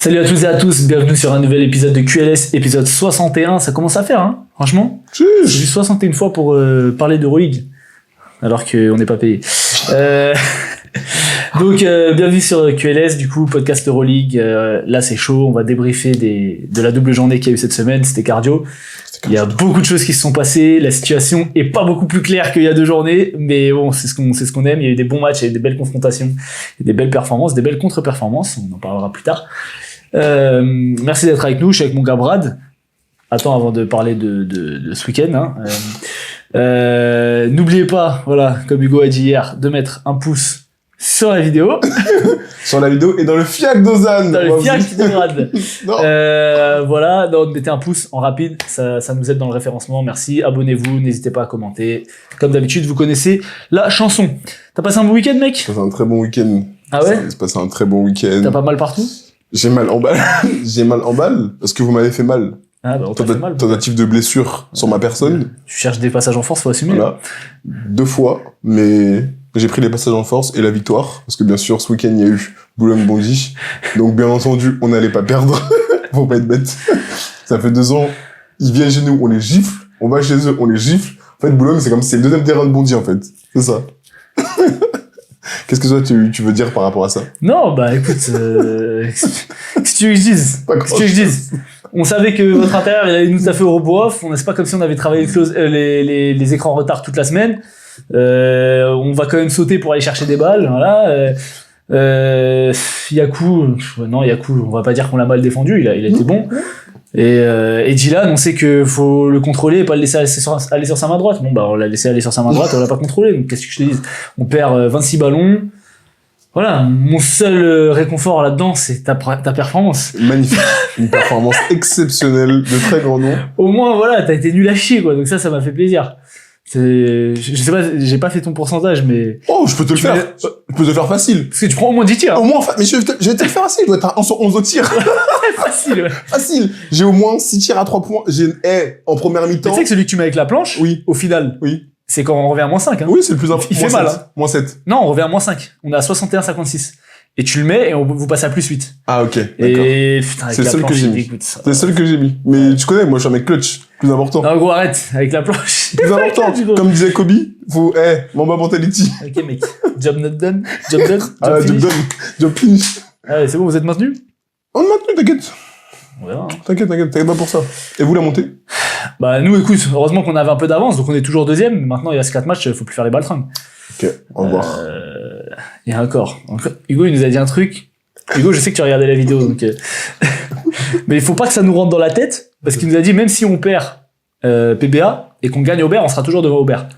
Salut à toutes et à tous, bienvenue sur un nouvel épisode de QLS, épisode 61, ça commence à faire, hein, franchement. C'est juste 61 fois pour parler d'Euroleague, alors qu'on n'est pas payé. Donc, bienvenue sur QLS, du coup, podcast Euroleague. Là, c'est chaud, on va débriefer de la double journée qu'il y a eu cette semaine, c'était cardio. Il y a beaucoup de choses qui se sont passées, la situation est pas beaucoup plus claire qu'il y a 2 journées, mais bon, c'est ce qu'on aime, il y a eu des bons matchs, il y a eu des belles confrontations, des belles performances, des belles contre-performances, on en parlera plus tard. Merci d'être avec nous, je suis avec mon gars Brad. Attends, avant de parler de ce week-end, hein. N'oubliez pas, voilà, comme Hugo a dit hier, de mettre un pouce sur la vidéo. Sur la vidéo et dans le fiac d'Ozan. Dans le fiac de Brad. Voilà, donc mettez un pouce en rapide, ça nous aide dans le référencement, merci. Abonnez-vous, n'hésitez pas à commenter. Comme d'habitude, vous connaissez la chanson. T'as passé un bon week-end, mec? J'ai passé un très bon week-end. Ah ouais? J'ai passé un très bon week-end. T'as pas mal partout? J'ai mal en balle. J'ai mal en balle parce que vous m'avez fait mal. Ah bah on t'a fait mal. Tentative de blessure sur ma personne. Tu cherches des passages en force, faut assumer. Voilà. 2 fois, mais j'ai pris les passages en force et la victoire. Parce que bien sûr, ce week-end, il y a eu Boulogne-Bondy. Donc bien entendu, on n'allait pas perdre. Faut pas être bête. Ça fait 2 ans, ils viennent chez nous, on les gifle. On va chez eux, on les gifle. En fait, Boulogne, c'est comme si c'est le deuxième terrain de Bondy, en fait. C'est ça. Qu'est-ce que toi, tu veux dire par rapport à ça? Non, bah écoute, qu'est-ce que tu veux que je dise? Qu'est-ce que tu veux que je dise? On savait que votre intérieur, il allait nous taffer au repos off. C'est pas comme si on avait travaillé les écrans en retard toute la semaine. On va quand même sauter pour aller chercher des balles, voilà. Yakou, on va pas dire qu'on l'a mal défendu, il a été bon. Et Dylan, on sait que faut le contrôler et pas le laisser aller sur sa main droite. Bon, bah, on l'a laissé aller sur sa main droite, on l'a pas contrôlé. Donc, qu'est-ce que je te dis? On perd 26 ballons. Voilà. Mon seul réconfort là-dedans, c'est ta performance. Magnifique. Une performance exceptionnelle de très grand nom. Au moins, voilà, t'as été nul à chier, quoi. Donc ça m'a fait plaisir. Je sais pas, j'ai pas fait ton pourcentage, mais... Oh, je peux te le faire. Je peux te le faire facile. Parce que tu prends au moins 10 tirs. Au moins, mais je vais te le faire facile. Je dois être à 1 sur 11 au tir. Facile, ouais. Facile. J'ai au moins 6 tirs à 3 points. En première mi-temps. Tu sais que celui que tu mets avec la planche, oui, au final, oui, c'est quand on revient à -5, hein. Oui, c'est le plus important. Il fait mal, hein. -7. Non, on revient à -5. On est à 61-56. Et tu le mets et vous passez à +8. Ah, ok. D'accord. Et putain, avec c'est la le seul planche, que j'ai mis. C'est le seul que j'ai mis. Mais tu connais, moi, je suis un mec clutch. Plus important. Non, gros, arrête. Avec la planche. Plus important. Comme disait Kobe, faut, Mamba mentality. Ok, mec. Job not done. Job done. Job finish. done. Job finish. Ah, c'est bon, vous êtes maintenu? On est maintenu, t'inquiète. On verra, hein. T'inquiète pas pour ça. Et vous, la montée? Bah, nous, écoute, heureusement qu'on avait un peu d'avance, donc on est toujours 2e. Maintenant, il reste 4 matchs, faut plus faire les baltringues. Ok, au revoir. Et encore. Hugo, il nous a dit un truc. Hugo, je sais que tu as regardé la vidéo, donc... Mais il faut pas que ça nous rentre dans la tête, parce qu'il nous a dit, même si on perd PBA, et qu'on gagne Aubert, on sera toujours devant Aubert.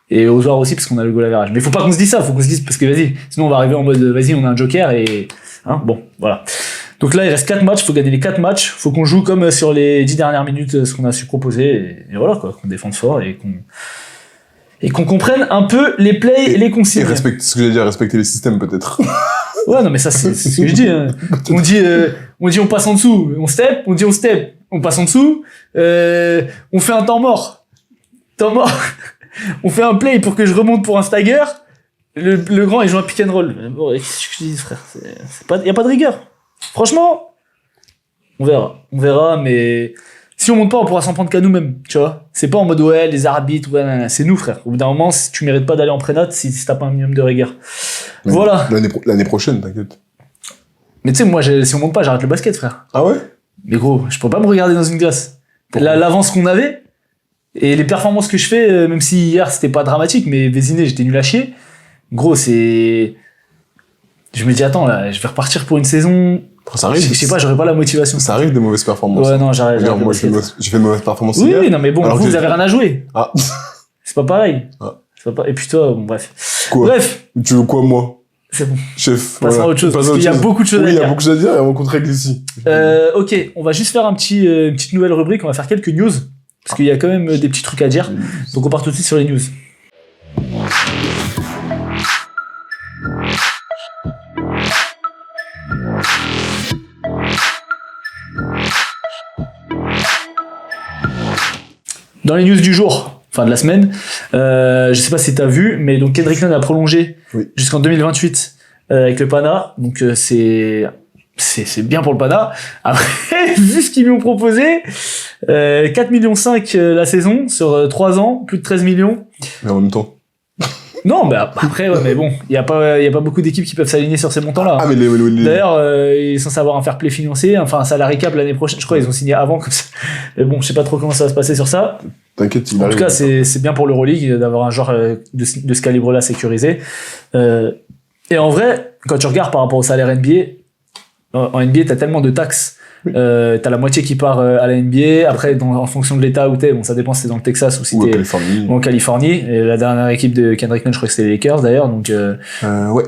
Et aux joueurs aussi, parce qu'on a le goal average. Mais il faut pas qu'on se dise ça, faut qu'on se dise, parce que vas-y, sinon on va arriver en mode, vas-y, on a un joker, et... Hein, bon, voilà. Donc là, il reste 4 matchs, faut gagner les 4 matchs, faut qu'on joue comme sur les 10 dernières minutes, ce qu'on a su proposer, et voilà, quoi, qu'on défende fort, et qu'on comprenne un peu les plays et les consignes. Et ce que j'allais dire, respecter les systèmes, peut-être. Ouais, non, mais ça, c'est ce que je dis, hein. On dit on passe en dessous, on step, on dit on step, on passe en dessous, on fait un temps mort. On fait un play pour que je remonte pour un stagger, le grand, il joue un pick and roll. Bon, qu'est-ce que je dis, frère? Y a pas de rigueur. Franchement, on verra, mais si on monte pas, on pourra s'en prendre qu'à nous-mêmes, tu vois. C'est pas en mode, ouais, les arbitres, ouais, c'est nous, frère. Au bout d'un moment, tu mérites pas d'aller en prénote si t'as pas un minimum de rigueur. Mais voilà. L'année prochaine, t'inquiète. Mais tu sais, moi, si on monte pas, j'arrête le basket, frère. Ah ouais? Mais gros, je peux pas me regarder dans une glace. L'avance qu'on avait, et les performances que je fais, même si hier c'était pas dramatique, mais Véziné, j'étais nul à chier. Gros, c'est... Je me dis, attends, là, je vais repartir pour une saison... Ça arrive. Je sais pas, j'aurais pas la motivation. Ça arrive des mauvaises performances. Ouais, non, j'arrête. Regarde, moi, j'ai fait de mauvaises performances oui, hier. Oui, non, mais bon, vous avez rien à jouer. Ah. C'est pas pareil. Ah. C'est pas... Et puis toi, bon, bref. Quoi? Bref. Tu veux quoi, moi? C'est bon. Chef. Passons à autre chose, parce qu'il y a beaucoup de choses à dire. Oui, il y a beaucoup de choses à dire et on compte règle ici. Ok, on va juste faire une petite nouvelle rubrique, on va faire quelques news, parce qu'il y a quand même des petits trucs à dire. Donc on part tout de suite sur les news. Dans les news du jour, enfin de la semaine, je sais pas si t'as vu, mais donc Kendrick Nunn a prolongé jusqu'en 2028 avec le Pana, donc c'est c'est bien pour le Pana. Après, vu ce qu'ils lui ont proposé, 4,5 millions la saison sur 3 ans, plus de 13 millions. Mais en même temps. Non, bah après, ouais, mais bon, il y a pas beaucoup d'équipes qui peuvent s'aligner sur ces montants-là. Ah, mais D'ailleurs, ils sont censés avoir un fair play financier, enfin un salary cap l'année prochaine. Je crois ils ont signé avant comme ça. Mais bon, je sais pas trop comment ça va se passer sur ça. T'inquiète, En tout cas, c'est bien pour l'Euroleague d'avoir un joueur de ce calibre-là sécurisé. Et en vrai, quand tu regardes par rapport au salaire NBA, en NBA, t'as tellement de taxes. Oui. T'as la moitié qui part à la NBA. Après, en fonction de l'état où t'es, bon, ça dépend si t'es dans le Texas ou si t'es en Californie. Et la dernière équipe de Kendrick Nunn, je crois que c'était les Lakers d'ailleurs. Donc, ouais.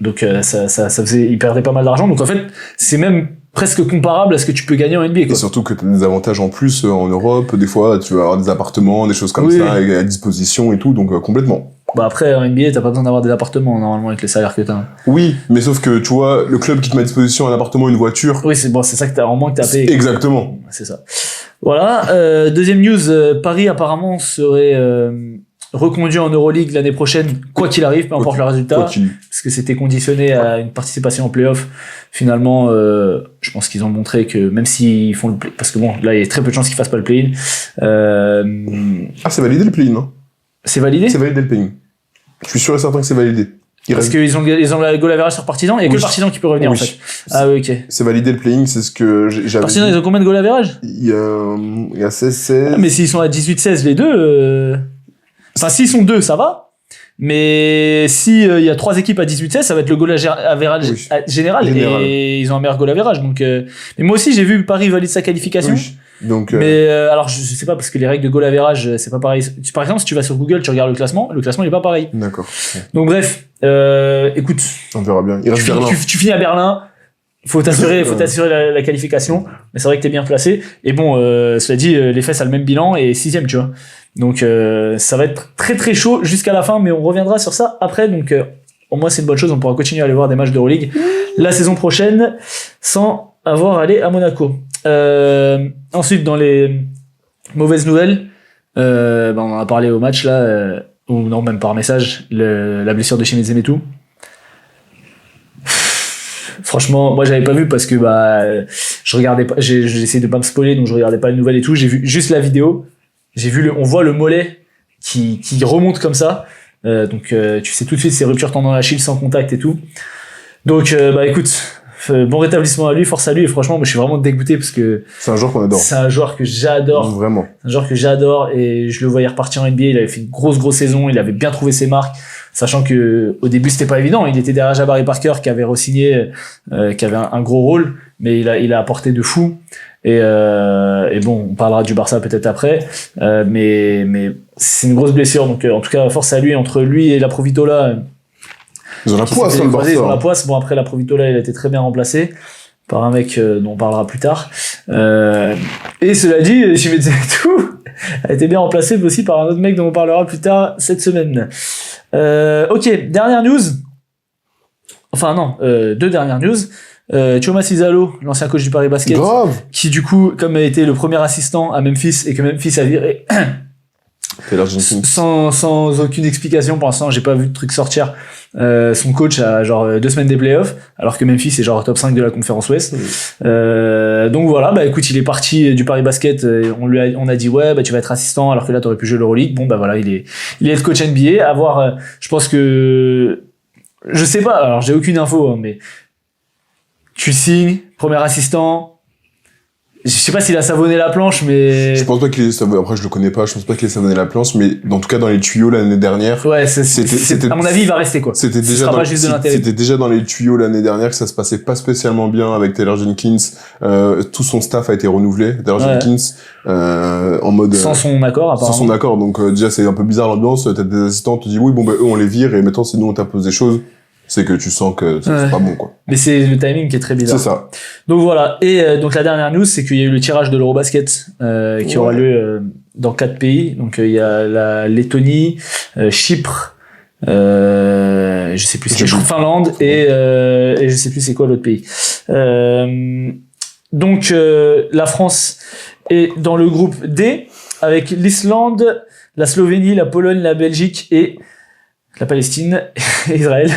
Donc ça faisait, ils perdaient pas mal d'argent. Donc en fait, c'est même presque comparable à ce que tu peux gagner en NBA, quoi. Et surtout que tu as des avantages en plus en Europe. Des fois, tu vas avoir des appartements, des choses comme ça à disposition et tout. Donc complètement. Bah après, en NBA, t'as pas besoin d'avoir des appartements, normalement, avec les salaires que t'as. Oui, mais sauf que, tu vois, le club qui te met à disposition un appartement, une voiture. Oui, c'est ça que t'as, en moins que t'as payé. Exactement. C'est ça. Voilà. Deuxième news, Paris, apparemment, serait, reconduit en Euroleague l'année prochaine, quoi qu'il arrive, peu importe le résultat. Parce que c'était conditionné à une participation en play-off. Finalement, je pense qu'ils ont montré que même s'ils font le play, parce que bon, là, il y a très peu de chances qu'ils fassent pas le play-in. Ah, c'est validé le play-in, hein? C'est validé? C'est validé le play-in. Je suis sûr et certain que c'est validé. Parce qu'ils ont la goal average sur Partizan, il y a que le Partizan qui peut revenir, en fait. Ah oui, ok. C'est validé le play-in, c'est ce que j'avais. Partizan, ils ont combien de goal average? Il y a 16. Ah, mais s'ils sont à 18-16 les deux, enfin, s'ils sont deux, ça va. Mais si il y a 3 équipes à 18-16, ça va être le goal average général. Et ils ont un meilleur goal average. Donc, mais moi aussi, j'ai vu Paris valide sa qualification. Oui. Donc, mais alors, je sais pas, parce que les règles de goal average, c'est pas pareil. Par exemple, si tu vas sur Google, tu regardes le classement il est pas pareil. D'accord. Donc bref, écoute. On verra bien. Il reste Berlin. Tu finis à Berlin. Faut t'assurer la qualification. Mais c'est vrai que t'es bien placé. Et bon, cela dit, les Fesses a le même bilan et 6ème, tu vois. Donc, ça va être très très chaud jusqu'à la fin, mais on reviendra sur ça après. Donc, pour moi, c'est une bonne chose. On pourra continuer à aller voir des matchs d'Euroleague la saison prochaine sans avoir à aller à Monaco. Ensuite, dans les mauvaises nouvelles, on en a parlé au match là, ou non, même par message, la blessure de Chimezie Metu. Franchement, moi j'avais pas vu parce que je regardais pas, j'ai essayé de pas me spoiler, donc je regardais pas les nouvelles et tout. J'ai vu juste la vidéo. On voit le mollet qui remonte comme ça. Donc tu sais tout de suite c'est rupture tendon d'Achille sans contact et tout. Donc écoute, bon rétablissement à lui, force à lui. Et franchement, moi je suis vraiment dégoûté parce que c'est un joueur qu'on adore. C'est un joueur que j'adore. Vraiment. Un joueur que j'adore et je le voyais repartir en NBA. Il avait fait une grosse saison. Il avait bien trouvé ses marques. Sachant que au début c'était pas évident, il était derrière Jabari Parker qui avait re-signé, qui avait un gros rôle, mais il a apporté de fou. Et bon, on parlera du Barça peut-être après, mais c'est une grosse blessure, donc en tout cas force à lui. Entre lui et la Provitola, ils ont la poisse dans le Barça. Ils ont la poisse. Bon après la Provitola, il a été très bien remplacé par un mec dont on parlera plus tard. Et cela dit, Chimezie Metu a été bien remplacé aussi par un autre mec dont on parlera plus tard cette semaine. Ok, dernière news. Enfin non, 2 dernières news. Choma Cizalo, l'ancien coach du Paris Basket, qui du coup, comme a été le premier assistant à Memphis et que Memphis a viré sans aucune explication pour l'instant, j'ai pas vu de truc sortir. Son coach a genre 2 semaines des playoffs, alors que Memphis est genre top 5 de la conférence Ouest. Donc voilà, écoute, il est parti du Paris Basket, on a dit ouais, tu vas être assistant alors que là t'aurais pu jouer l'Euroleague. Bon voilà, il est coach NBA. À voir, je pense que je sais pas, alors j'ai aucune info, hein, mais tu signes, premier assistant. Je sais pas s'il a savonné la planche, mais... Je pense pas qu'il ait savonné, après je le connais pas, je pense pas qu'il ait savonné la planche, mais en tout cas dans les tuyaux l'année dernière... Ouais, c'était à mon avis, il va rester, quoi. C'était déjà dans les tuyaux l'année dernière que ça se passait pas spécialement bien avec Taylor Jenkins. Tout son staff a été renouvelé, Taylor Jenkins, en mode... Sans son accord, apparemment. Sans son accord, donc déjà c'est un peu bizarre l'ambiance, t'as des assistants, tu dis oui, eux on les vire, et maintenant si nous on t'impose des choses... c'est que tu sens que c'est pas bon, quoi. Mais c'est le timing qui est très bizarre. C'est ça. Donc voilà. Et donc la dernière news, c'est qu'il y a eu le tirage de l'Eurobasket qui aura lieu dans 4 pays. Donc il y a la Lettonie, Chypre, je sais plus, c'est Finlande et je sais plus c'est quoi l'autre pays. Donc la France est dans le groupe D avec l'Islande, la Slovénie, la Pologne, la Belgique et la Palestine et Israël.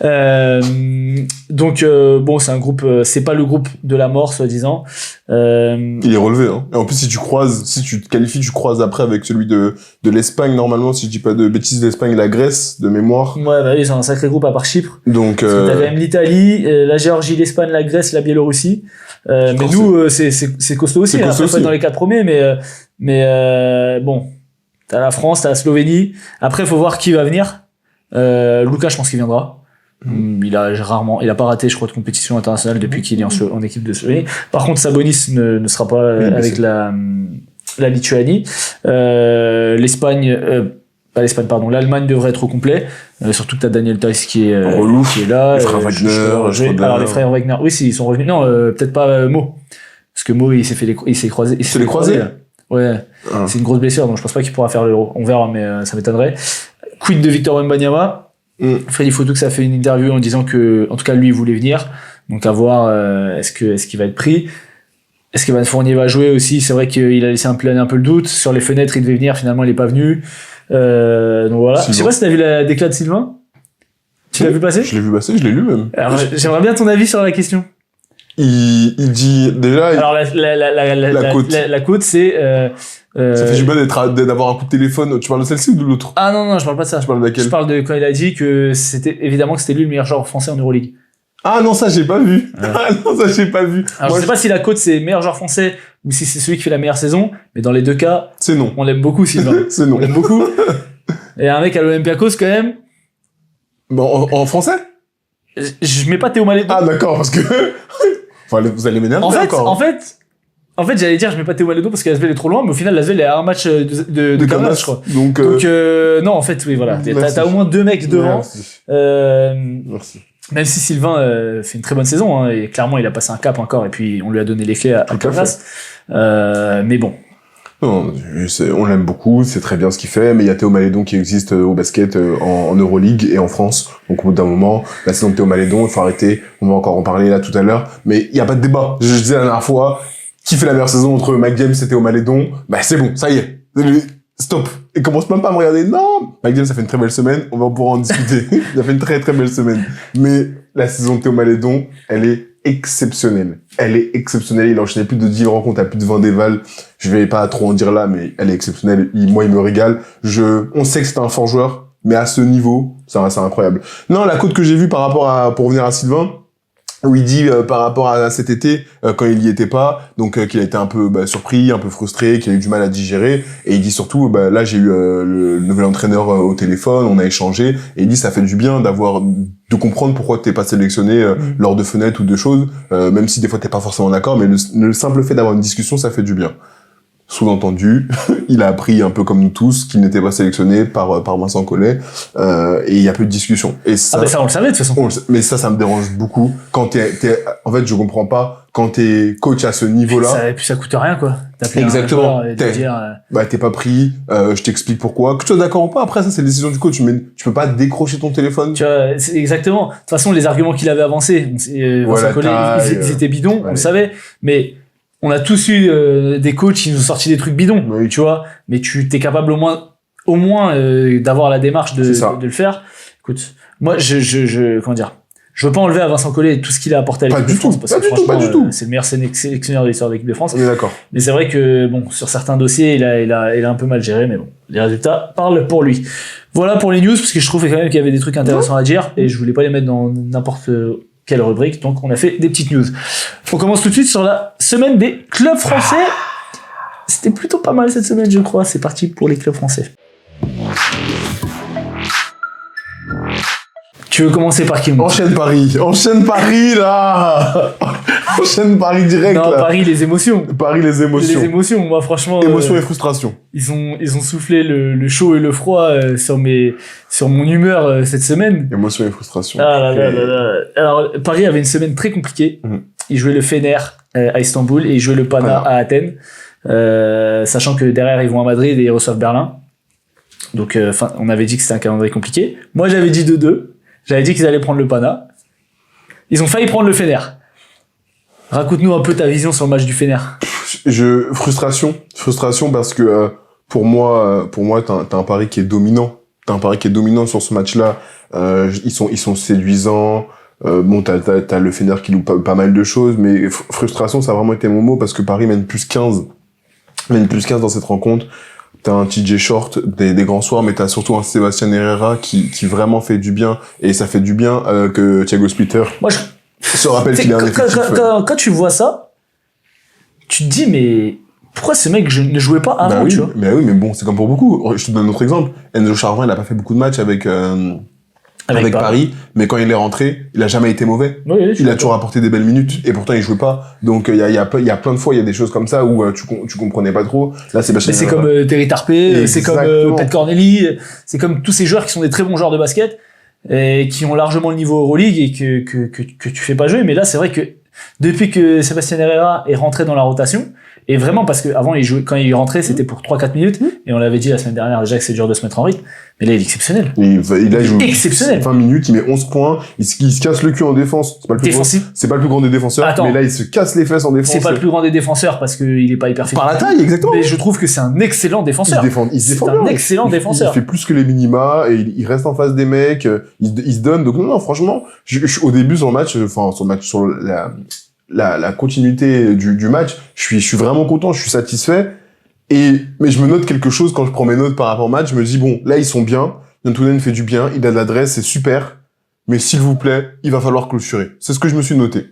Donc bon, c'est un groupe, c'est pas le groupe de la mort soi-disant. Il est relevé, hein. Et en plus, si tu te qualifies, tu croises après avec celui de l'Espagne, normalement, si je dis pas de bêtises, l'Espagne et la Grèce, de mémoire. Ouais, bah oui, c'est un sacré groupe à part Chypre. Donc, Parce que t'as quand même l'Italie, la Géorgie, l'Espagne, la Grèce, la Biélorussie. Mais nous, c'est costaud aussi. C'est costaud Après, faut être dans les 4 premiers, mais bon. T'as la France, t'as la Slovénie. Après, faut voir qui va venir. Lucas, je pense qu'il viendra. Il a pas raté, je crois, de compétition internationale depuis qu'il est en équipe de Slovénie. Par contre, Sabonis ne sera pas avec la Lituanie. L'Espagne, pas l'Espagne, pardon. L'Allemagne devrait être au complet. Surtout que t'as Daniel Theis qui est là. Les frères Wagner. Alors, les frères Wagner, oui, ils sont revenus. Non, peut-être pas Mo. Parce que Mo, il s'est croisé. Il s'est fait croiser. Ouais. C'est une grosse blessure, donc je pense pas qu'il pourra faire l'Euro. On verra, mais ça m'étonnerait. Quid de Victor Wembanyama? Freddy Foutux a fait une interview en disant que, en tout cas, lui, il voulait venir. Donc, à voir, est-ce qu'il va être pris? Est-ce qu'Evan Fournier va jouer aussi? C'est vrai qu'il a laissé planer un peu le doute. Sur les fenêtres, il devait venir. Finalement, il est pas venu. Donc voilà. Je sais pas si t'as vu la déclat de Sylvain. Tu l'as vu passer? Je l'ai vu passer, je l'ai lu même. Alors, j'aimerais bien ton avis sur la question. Il dit, déjà. Alors, la côte, c'est, ça fait du mal d'avoir un coup de téléphone. Tu parles de celle-ci ou de l'autre? Ah non, je parle pas de ça. Tu parles de laquelle? Je parle de quand il a dit que c'était lui le meilleur joueur français en Euroleague. Ah non, ça j'ai pas vu. Ah non, ça j'ai pas vu. Alors, je sais pas si la côte c'est meilleur joueur français ou si c'est celui qui fait la meilleure saison, mais dans les deux cas, c'est non. On l'aime beaucoup, Sylvain. C'est non. On l'aime beaucoup. Et un mec à l'Olympiakos quand même. Bon, en français? Je mets pas Théo Maledon. Ah d'accord, parce que enfin, vous allez m'énerver encore. En fait, j'allais dire, je mets pas Théo Maledon parce que l'Asvel est trop loin, mais au final, l'Asvel est à un match de Kaunas, je crois. Donc non, en fait, oui, voilà. T'as au moins 2 mecs devant. Merci. Même si Sylvain fait une très bonne saison, hein, et clairement, il a passé un cap encore, et puis on lui a donné les clés à Kaunas. Mais bon. Non, on l'aime beaucoup, c'est très bien ce qu'il fait, mais il y a Théo Maledon qui existe au basket en Euroleague et en France. Donc au bout d'un moment, la saison de Théo Maledon, il faut arrêter. On va encore en parler là tout à l'heure, mais il y a pas de débat. Je disais la dernière fois, qui fait la meilleure saison entre Mike James et Théo Maledon? Bah c'est bon, ça y est. Stop. Et commence même pas à me regarder. Non, Mike James, ça fait une très belle semaine. On va pouvoir en discuter. Il a fait une très très belle semaine. Mais la saison de Théo Maledon, elle est exceptionnelle. Elle est exceptionnelle. Il a enchaîné plus de 10 rencontres à plus de 20 dévals. Je vais pas trop en dire là, mais elle est exceptionnelle. Moi, il me régale. On sait que c'est un fort joueur, mais à ce niveau, c'est incroyable. Non, la cote que j'ai vue pour revenir à Sylvain, où il dit par rapport à cet été, quand il y était pas, donc qu'il a été un peu surpris, un peu frustré, qu'il a eu du mal à digérer, et il dit surtout, là j'ai eu le nouvel entraîneur au téléphone, on a échangé, et il dit ça fait du bien de comprendre pourquoi t'es pas sélectionné lors de fenêtres ou de choses, même si des fois t'es pas forcément d'accord, mais le simple fait d'avoir une discussion, ça fait du bien. Sous-entendu, il a appris un peu comme nous tous qu'il n'était pas sélectionné par Vincent Collet, et il y a peu de discussion. Et ça, ça on le savait de toute façon. Mais ça me dérange beaucoup. Quand en fait, je comprends pas, quand t'es coach à ce niveau-là. Et puis ça coûte rien, quoi. Exactement. T'es pas pris, je t'explique pourquoi. Que tu sois d'accord ou pas, après ça, c'est la décision du coach, mais tu peux pas décrocher ton téléphone. Tu vois, exactement. De toute façon, les arguments qu'il avait avancés, Vincent Collet, ils étaient bidons, on le savait, mais on a tous eu des coachs qui nous ont sorti des trucs bidons, tu vois, mais tu t'es capable au moins d'avoir la démarche de le faire. Écoute, moi comment dire, je veux pas enlever à Vincent Collet tout ce qu'il a apporté à l'équipe de France, parce que franchement c'est le meilleur sélectionneur de l'histoire de l'équipe de France. On est d'accord. Mais c'est vrai que bon, sur certains dossiers, il a un peu mal géré, mais bon, les résultats parlent pour lui. Voilà pour les news, parce que je trouve quand même qu'il y avait des trucs intéressants à dire, et je voulais pas les mettre dans n'importe quelle rubrique, donc on a fait des petites news. On commence tout de suite sur la semaine des clubs français. C'était plutôt pas mal cette semaine, je crois. C'est parti pour les clubs français. Tu veux commencer par qui? Enchaîne Paris là. Enchaîne Paris direct. Non, là. Paris les émotions. Les émotions, moi franchement. Émotion et frustration. Ils ont soufflé le chaud et le froid sur mon humeur cette semaine. Émotion et frustration. Alors Paris avait une semaine très compliquée. Ils jouaient le Fener à Istanbul et ils jouaient le Pana à Athènes, sachant que derrière ils vont à Madrid et ils reçoivent Berlin. Donc on avait dit que c'était un calendrier compliqué. Moi j'avais dit 2-2. J'avais dit qu'ils allaient prendre le Pana. Ils ont failli prendre le Fener. Raconte-nous un peu ta vision sur le match du Fener. Frustration parce que pour moi t'as un Paris qui est dominant. T'as un Paris qui est dominant sur ce match-là. Ils sont séduisants. Bon, t'as le Fener qui loupe pas mal de choses, mais frustration, ça a vraiment été mon mot parce que Paris mène plus 15 dans cette rencontre. T'as un TJ Short des grands soirs, mais t'as surtout un Sébastien Herrera qui vraiment fait du bien, et ça fait du bien que Thiago Splitter se rappelle qu'il a un effectif. Quand tu vois ça, tu te dis, mais pourquoi ce mec ne jouait pas avant, tu vois? Mais oui, mais bon, c'est comme pour beaucoup. Je te donne un autre exemple. Enzo Charvin, il a pas fait beaucoup de matchs avec Paris, mais quand il est rentré, il a jamais été mauvais. Oui, il a toujours apporté des belles minutes, et pourtant il jouait pas. Donc il y a plein de fois, il y a des choses comme ça où tu comprenais pas trop. Là, c'est comme Terry Tarpé, c'est comme Pat Corneli, c'est comme tous ces joueurs qui sont des très bons joueurs de basket et qui ont largement le niveau Euroleague et que tu fais pas jouer. Mais là, c'est vrai que depuis que Sébastien Herrera est rentré dans la rotation, et vraiment parce que avant quand il rentrait, c'était pour 3-4 minutes, et on l'avait dit la semaine dernière déjà que c'est dur de se mettre en rythme, mais là il est exceptionnel. Il a joué exceptionnel. 20 minutes, il met 11 points, il se casse le cul en défense. C'est pas le plus grand des défenseurs. Attends, mais là il se casse les fesses en défense. C'est pas le plus grand des défenseurs parce qu'il est pas hyper physique. Par la taille, exactement. Mais je trouve que c'est un excellent défenseur. Il se défend c'est un excellent défenseur. Il fait plus que les minima, et il reste en face des mecs, il se donne. Donc non, franchement, au début sur la continuité du match, je suis vraiment content, je suis satisfait. Mais je me note quelque chose quand je prends mes notes par rapport au match. Je me dis, bon, là, ils sont bien. Yantounen fait du bien. Il a de l'adresse, c'est super. Mais s'il vous plaît, il va falloir clôturer. C'est ce que je me suis noté.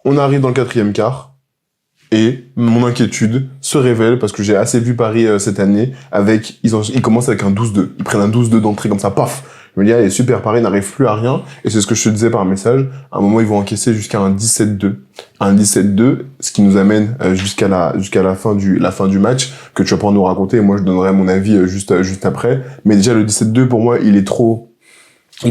On arrive dans le 4e quart. Et mon inquiétude se révèle parce que j'ai assez vu Paris cette année ils commencent avec un 12-2. Ils prennent un 12-2 d'entrée comme ça, paf. Je me dis, allez, super, Paris n'arrive plus à rien. Et c'est ce que je te disais par message. À un moment, ils vont encaisser jusqu'à un 17-2. Un 17-2, ce qui nous amène jusqu'à la fin du match, que tu vas pouvoir nous raconter. Et moi, je donnerai mon avis juste après. Mais déjà, le 17-2, pour moi, il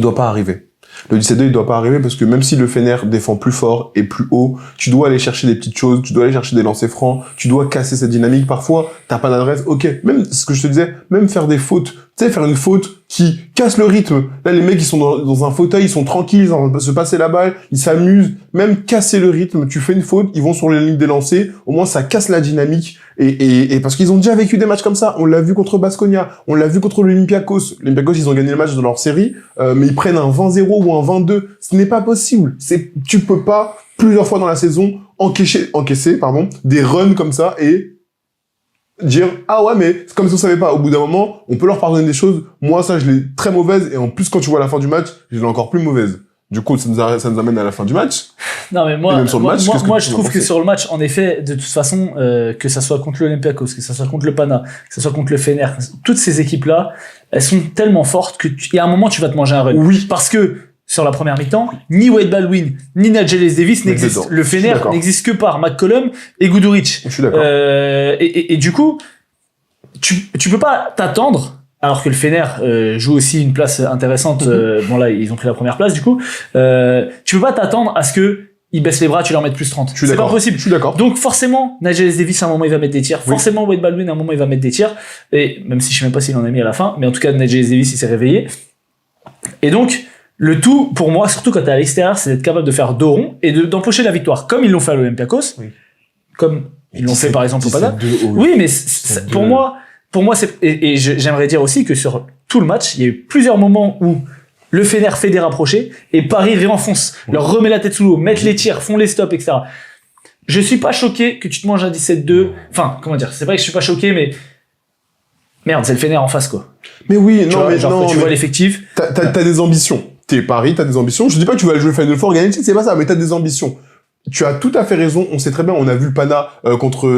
doit pas arriver. Le 17-2, il doit pas arriver parce que même si le Fener défend plus fort et plus haut, tu dois aller chercher des petites choses, tu dois aller chercher des lancers francs, tu dois casser cette dynamique. Parfois, t'as pas d'adresse, ok. Même, ce que je te disais, même faire des fautes, tu sais, faire une faute qui casse le rythme. Là, les mecs, ils sont dans un fauteuil, ils sont tranquilles, ils vont se passer la balle, ils s'amusent. Même casser le rythme, tu fais une faute, ils vont sur les lignes des lancers, au moins ça casse la dynamique. Et parce qu'ils ont déjà vécu des matchs comme ça. On l'a vu contre Baskonia, on l'a vu contre l'Olympiakos. L'Olympiakos, ils ont gagné le match dans leur série, mais ils prennent un 20-0 ou un 22. Ce n'est pas possible. Tu peux pas, plusieurs fois dans la saison, encaisser, des runs comme ça et dire, ah ouais, mais c'est comme si on savait pas. Au bout d'un moment, on peut leur pardonner des choses. Moi, ça, je l'ai très mauvaise, et en plus, quand tu vois la fin du match, je l'ai encore plus mauvaise. Du coup, ça nous amène à la fin du match. Non, mais moi, je trouve que sur le match, en effet, de toute façon, que ça soit contre l'Olympiakos, que ça soit contre le Pana, que ça soit contre le Fener, toutes ces équipes-là, elles sont tellement fortes il y a un moment, tu vas te manger un run. Oui. Parce que, sur la première mi-temps, ni Wade Baldwin, ni Nigel Davis n'existent. Le Fener n'existe que par McCollum et Guduric. Je suis d'accord. Et du coup, tu peux pas t'attendre, alors que le Fener joue aussi une place intéressante. Bon là, ils ont pris la première place du coup. Tu peux pas t'attendre à ce que ils baissent les bras, tu leur mettes plus 30. C'est pas possible. Je suis d'accord. Donc forcément, Nigel Davis à un moment il va mettre des tirs. Oui. Forcément, Wade Baldwin à un moment il va mettre des tirs. Et même si je sais même pas s'il en a mis à la fin, mais en tout cas Nigel Davis il s'est réveillé. Et donc le tout pour moi, surtout quand t'es à l'extérieur, c'est d'être capable de faire dos rond et d'empocher la victoire, comme ils l'ont fait à l'Olympiakos, comme ils l'ont fait par exemple au Pana. Oui, mais pour moi, j'aimerais dire aussi que sur tout le match, il y a eu plusieurs moments où le Fener fait des rapprochés et Paris réenfonce, leur remet la tête sous l'eau, mettent les tirs, font les stops, etc. Je suis pas choqué que tu te manges un 17-2. Enfin, comment dire, c'est pas que je suis pas choqué, mais merde, c'est le Fener en face, quoi. Mais oui, tu vois l'effectif. T'as des ambitions. T'es Paris, t'as des ambitions. Je dis pas que tu vas jouer Final Four, gagner, c'est pas ça, mais t'as des ambitions. Tu as tout à fait raison, on sait très bien, on a vu le Pana contre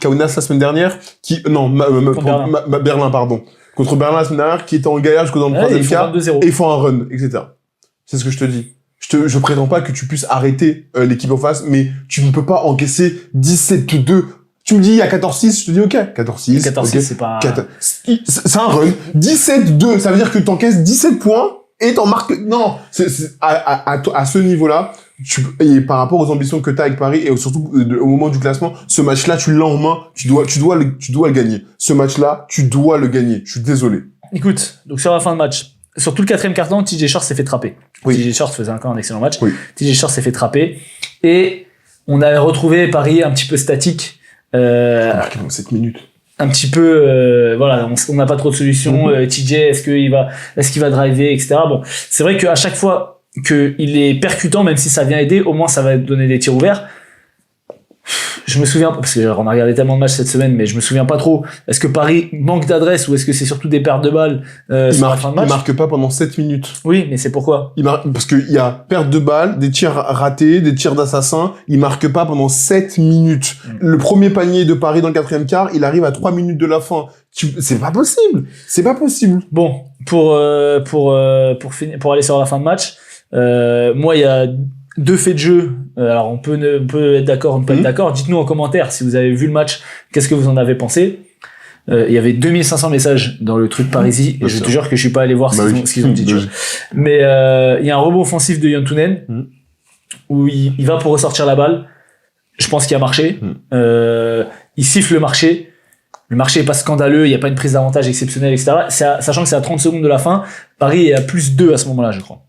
Kaunas la semaine dernière, Berlin, pardon. Contre Berlin la semaine dernière, qui était en galère jusqu'au dans le troisième quart, et ils font un run, etc. C'est ce que je te dis. Je prétends pas que tu puisses arrêter l'équipe en face, mais tu ne peux pas encaisser 17-2. Tu me dis, il y a 14-6, je te dis, ok, 14-6. 14-6, okay. C'est pas... C'est un run. 17-2, ça veut dire que tu encaisses 17 points, et t'en marques... Non, à ce niveau-là, et par rapport aux ambitions que t'as avec Paris, et surtout au moment du classement, ce match-là, tu l'as en main, tu dois le gagner. Ce match-là, tu dois le gagner. Je suis désolé. Écoute, donc sur la fin de match, sur tout le 4e quart-temps, TJ Short s'est fait trapper. Oui. TJ Short faisait encore un excellent match. Oui. TJ Short s'est fait trapper. Et on a retrouvé Paris un petit peu statique. Marqué dans 7 minutes. un petit peu, voilà, on n'a pas trop de solutions. TJ, est-ce qu'il va driver, etc. Bon, c'est vrai qu'à chaque fois qu'il est percutant, même si ça vient aider, au moins ça va donner des tirs ouverts. Je me souviens, parce qu'on a regardé tellement de matchs cette semaine, mais je me souviens pas trop. Est-ce que Paris manque d'adresse ou est-ce que c'est surtout des pertes de balles sur la fin de match? Il marque pas pendant 7 minutes. Oui, mais c'est pourquoi? Parce qu'il y a perte de balles, des tirs ratés, des tirs d'assassin. Il marque pas pendant 7 minutes. Le premier panier de Paris dans le 4e quart, il arrive à 3 minutes de la fin. C'est pas possible. C'est pas possible. Bon, pour aller sur la fin de match, moi, il y a 2 faits de jeu. Alors, on peut être d'accord, on peut pas être d'accord. Dites-nous en commentaire si vous avez vu le match, qu'est-ce que vous en avez pensé. Il y avait 2500 messages dans le truc Parisi, et je te jure que je suis pas allé voir ce qu'ils ont dit. Mais il y a un rebond offensif de Yontunen, où il va pour ressortir la balle. Je pense qu'il a marché. Il siffle le marché. Le marché est pas scandaleux, il y a pas une prise d'avantage exceptionnelle, etc. Sachant que c'est à 30 secondes de la fin, Paris est à +2 à ce moment-là, je crois.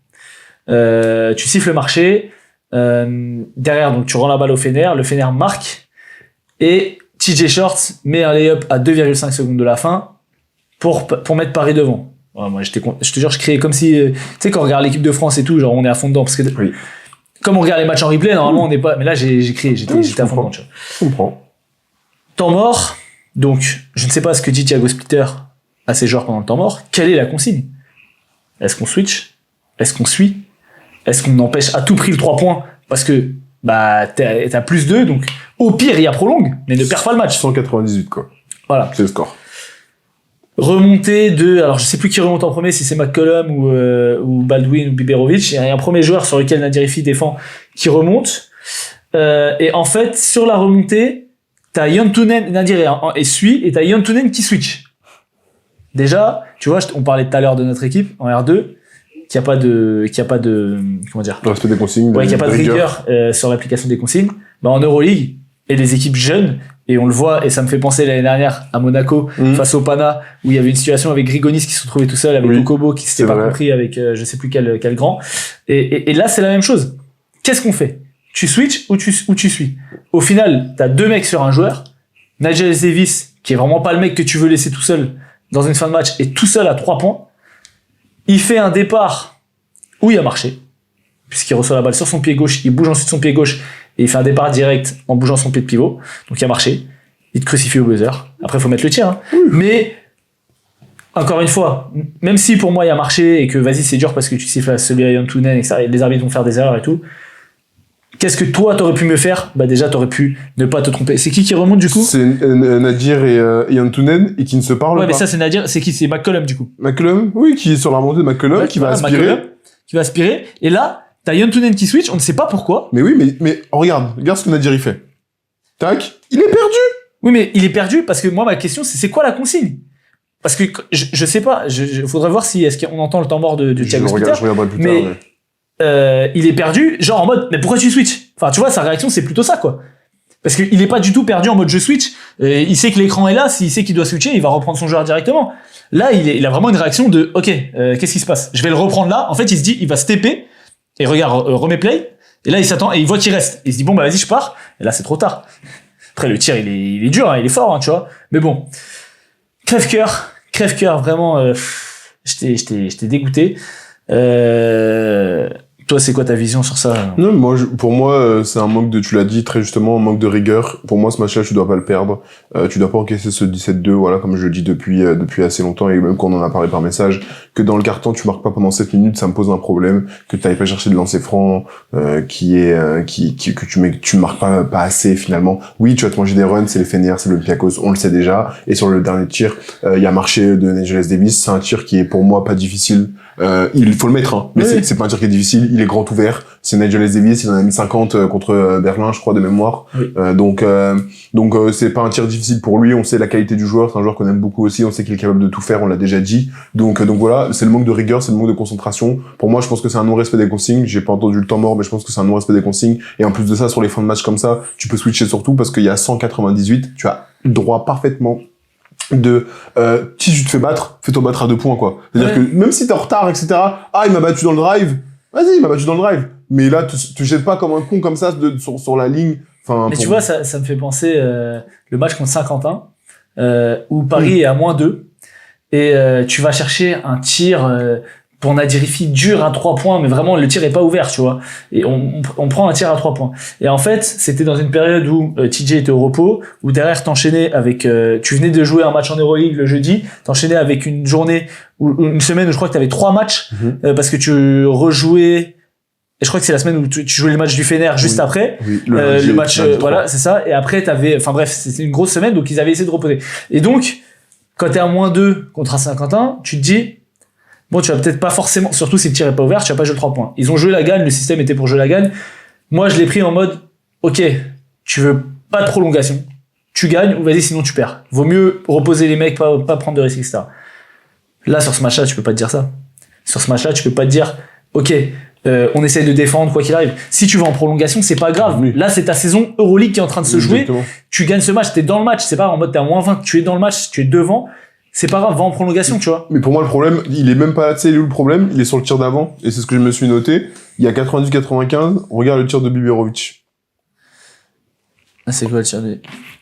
Tu siffles le marché. Derrière, donc tu rends la balle au Fener, le Fener marque et TJ Shorts met un lay-up à 2,5 secondes de la fin pour mettre Paris devant. Ouais, moi je te jure, je criais comme si tu sais quand on regarde l'équipe de France et tout, genre on est à fond dedans parce que comme on regarde les matchs en replay, normalement on n'est pas, mais là j'ai crié, j'étais à fond dedans, tu vois. Je comprends. Temps mort, donc je ne sais pas ce que dit Thiago Splitter à ses joueurs pendant le temps mort. Quelle est la consigne? Est-ce qu'on switch? Est-ce qu'on suit? Est-ce qu'on empêche à tout prix le 3 points? Parce que, t'as +2, donc, au pire, il y a prolongue, mais ne perds pas le match. 198, quoi. Voilà. C'est le score. Remontée alors je sais plus qui remonte en premier, si c'est McCollum ou Baldwin ou Biberovic. Il y a un premier joueur sur lequel Nadirifi défend qui remonte. Et en fait, sur la remontée, t'as Yontunen, Nadir et suit, et t'as Yontunen qui switch. Déjà, tu vois, on parlait tout à l'heure de notre équipe en R2. Qu'il y a pas de comment dire, le respect des consignes, qu'il y a pas de rigueur sur l'application des consignes. En Euroleague et les équipes jeunes, et on le voit, et ça me fait penser l'année dernière à Monaco face au Pana, où il y avait une situation avec Grigonis qui se retrouvait tout seul avec Kokobo qui s'était pas compris avec je sais plus quel grand, et là c'est la même chose. Qu'est-ce qu'on fait? Tu switches ou tu suis? Au final, t'as 2 mecs sur un joueur. Nigel Davis, qui est vraiment pas le mec que tu veux laisser tout seul dans une fin de match, est tout seul à 3 points. Il fait un départ où il a marché, puisqu'il reçoit la balle sur son pied gauche, il bouge ensuite son pied gauche, et il fait un départ direct en bougeant son pied de pivot. Donc il a marché, il te crucifie au buzzer. Après, il faut mettre le tir. Hein. Mais, encore une fois, même si pour moi il a marché, et que vas-y c'est dur parce que tu siffles à celui à Yontunen, et que les arbitres vont faire des erreurs et tout, qu'est-ce que toi t'aurais pu mieux faire? Déjà t'aurais pu ne pas te tromper. C'est qui remonte du coup? C'est Nadir et Yontunen, et qui ne se parlent pas. Ouais, mais ça c'est Nadir, c'est qui? C'est McCollum du coup. McCollum, oui, qui est sur la remontée de McCollum, qui va aspirer. Qui va aspirer, et là, t'as Yontunen qui switch, on ne sait pas pourquoi. Mais oui, mais regarde ce que Nadir il fait. Tac, il est perdu! Oui, mais il est perdu parce que moi ma question c'est quoi la consigne? Parce que je sais pas, faudrait voir si est-ce qu'on entend le temps mort de Thiago Splitter. Je regarderai plus tard, mais... il est perdu, genre en mode, mais pourquoi tu switches? Enfin, tu vois, sa réaction, c'est plutôt ça, quoi. Parce qu'il est pas du tout perdu en mode je switch. Il sait que l'écran est là, s'il sait qu'il doit switcher, il va reprendre son joueur directement. Là, il a vraiment une réaction de, ok, qu'est-ce qui se passe? Je vais le reprendre là. En fait, il se dit, il va stepper, et regarde, remet play, et là, il s'attend, et il voit qu'il reste. Il se dit, bon, vas-y, je pars. Et là, c'est trop tard. Après, le tir, il est dur, hein, il est fort, hein, tu vois. Mais bon. Crève-cœur, vraiment, j'étais dégoûté. Toi, c'est quoi ta vision sur ça? Non, pour moi, c'est un manque tu l'as dit très justement, un manque de rigueur. Pour moi, ce match-là, tu dois pas le perdre. Tu dois pas encaisser ce 17-2, voilà, comme je le dis depuis assez longtemps, et même quand on en a parlé par message, que dans le carton, tu marques pas pendant 7 minutes, ça me pose un problème, que t'ailles pas chercher de lancer franc, que tu marques pas assez, finalement. Oui, tu vas te manger des runs, c'est les Fener, c'est l'Olympiakos, on le sait déjà. Et sur le dernier tir, il y a marché de Nigel Davis, c'est un tir qui est pour moi pas difficile. Il faut le mettre, hein. Mais c'est pas un tir qui est difficile. Il est grand ouvert. C'est Nigel Davis. Il en a mis 50 contre Berlin, je crois, de mémoire. Oui. Donc c'est pas un tir difficile pour lui. On sait la qualité du joueur. C'est un joueur qu'on aime beaucoup aussi. On sait qu'il est capable de tout faire. On l'a déjà dit. Donc voilà. C'est le manque de rigueur. C'est le manque de concentration. Pour moi, je pense que c'est un non-respect des consignes. J'ai pas entendu le temps mort, mais je pense que c'est un non-respect des consignes. Et en plus de ça, sur les fins de match comme ça, tu peux switcher surtout parce qu'il y a 198. Tu as droit parfaitement si tu te fais battre, fais-toi battre à 2 points, quoi. C'est-à-dire que même si t'es en retard, etc., il m'a battu dans le drive, vas-y, il m'a battu dans le drive. Mais là, tu jettes pas comme un con comme ça sur la ligne. Mais tu vois, ça me fait penser le match contre Saint-Quentin. où Paris est à -2 et tu vas chercher un tir pour Nadirifi dur à 3 points, mais vraiment le tir est pas ouvert, tu vois. Et on prend un tir à 3 points. Et en fait, c'était dans une période où TJ était au repos, où derrière t'enchaînais avec, tu venais de jouer un match en Euroleague le jeudi, t'enchaînais avec une journée ou une semaine où je crois que t'avais 3 matchs, parce que tu rejouais. Et je crois que c'est la semaine où tu jouais le match du Fener juste après. Oui, le match, voilà, c'est ça. Et après t'avais, enfin bref, c'était une grosse semaine, donc ils avaient essayé de reposer. Et donc, quand t'es à -2 contre à Saint-Quentin, tu te dis, bon, tu vas peut-être pas forcément, surtout si le tir est pas ouvert, tu vas pas jouer le 3 points. Ils ont joué la gagne, le système était pour jouer la gagne. Moi, je l'ai pris en mode, ok, tu veux pas de prolongation, tu gagnes, ou vas-y, sinon tu perds. Vaut mieux reposer les mecs, pas prendre de risques, etc. Là, sur ce match-là, tu peux pas te dire ça. Sur ce match-là, tu peux pas te dire, ok, on essaye de défendre quoi qu'il arrive. Si tu vas en prolongation, c'est pas grave. Oui. Là, c'est ta saison Euroleague qui est en train de se jouer. Tu gagnes ce match, t'es dans le match. C'est pas en mode t'es à -20, tu es dans le match, tu es devant. C'est pas grave, va en prolongation, tu vois. Mais pour moi, le problème, il est même pas là, tu sais, il est où le problème? Il est sur le tir d'avant, et c'est ce que je me suis noté. Il y a 90-95, regarde le tir de Biberovic. Ah, c'est quoi le tir de...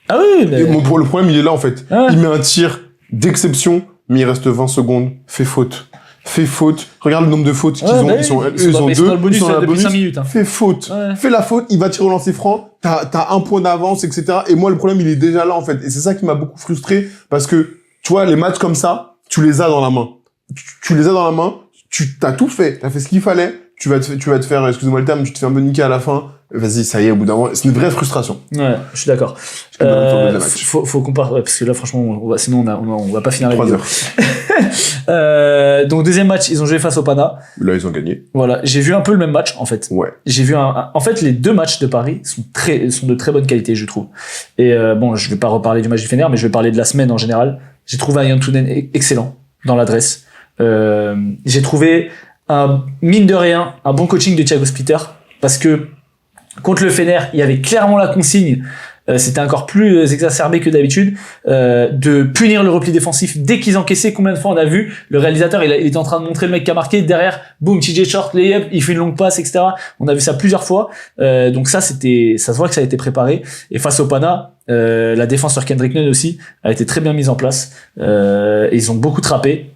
Ah oui, mais... Et le problème, il est là, en fait. Ah. Il met un tir d'exception, mais il reste 20 secondes, fait faute. Regarde le nombre de fautes qu'ils ont. Bah Ils sont deux, dans le bonus, ils sont dans la depuis 5 minutes. Hein. Fais faute. Ouais. Fais la faute, il va tirer au lancer franc, t'as 1 point d'avance, etc. Et moi, le problème, il est déjà là, en fait. Et c'est ça qui m'a beaucoup frustré, parce que, tu vois, les matchs comme ça, tu les as dans la main. Tu les as dans la main, t'as tout fait, t'as fait ce qu'il fallait, tu vas te faire, excuse-moi le terme, tu te fais un peu niquer à la fin. Vas-y, ça y est, au bout d'un moment, c'est une vraie frustration. Ouais, je suis d'accord. Faut comparer, ouais, parce que là, franchement, sinon on va pas finir la 3 vidéo. heures. Donc deuxième match, ils ont joué face au Pana. Là, ils ont gagné. Voilà, j'ai vu un peu le même match en fait. Ouais. J'ai vu en fait les deux matchs de Paris sont de très bonne qualité, je trouve. Et bon, je vais pas reparler du match du Fener, mais je vais parler de la semaine en général. J'ai trouvé un Yantunen excellent dans l'adresse. J'ai trouvé mine de rien un bon coaching de Thiago Splitter, parce que contre le Fener, il y avait clairement la consigne, c'était encore plus exacerbé que d'habitude, de punir le repli défensif dès qu'ils encaissaient. Combien de fois on a vu le réalisateur, il était en train de montrer le mec qui a marqué, derrière, boum, TJ Short, layup, il fait une longue passe, etc. On a vu ça plusieurs fois. Donc ça se voit que ça a été préparé. Et face au Pana, la défense sur Kendrick Nunn aussi a été très bien mise en place. Ils ont beaucoup trappé.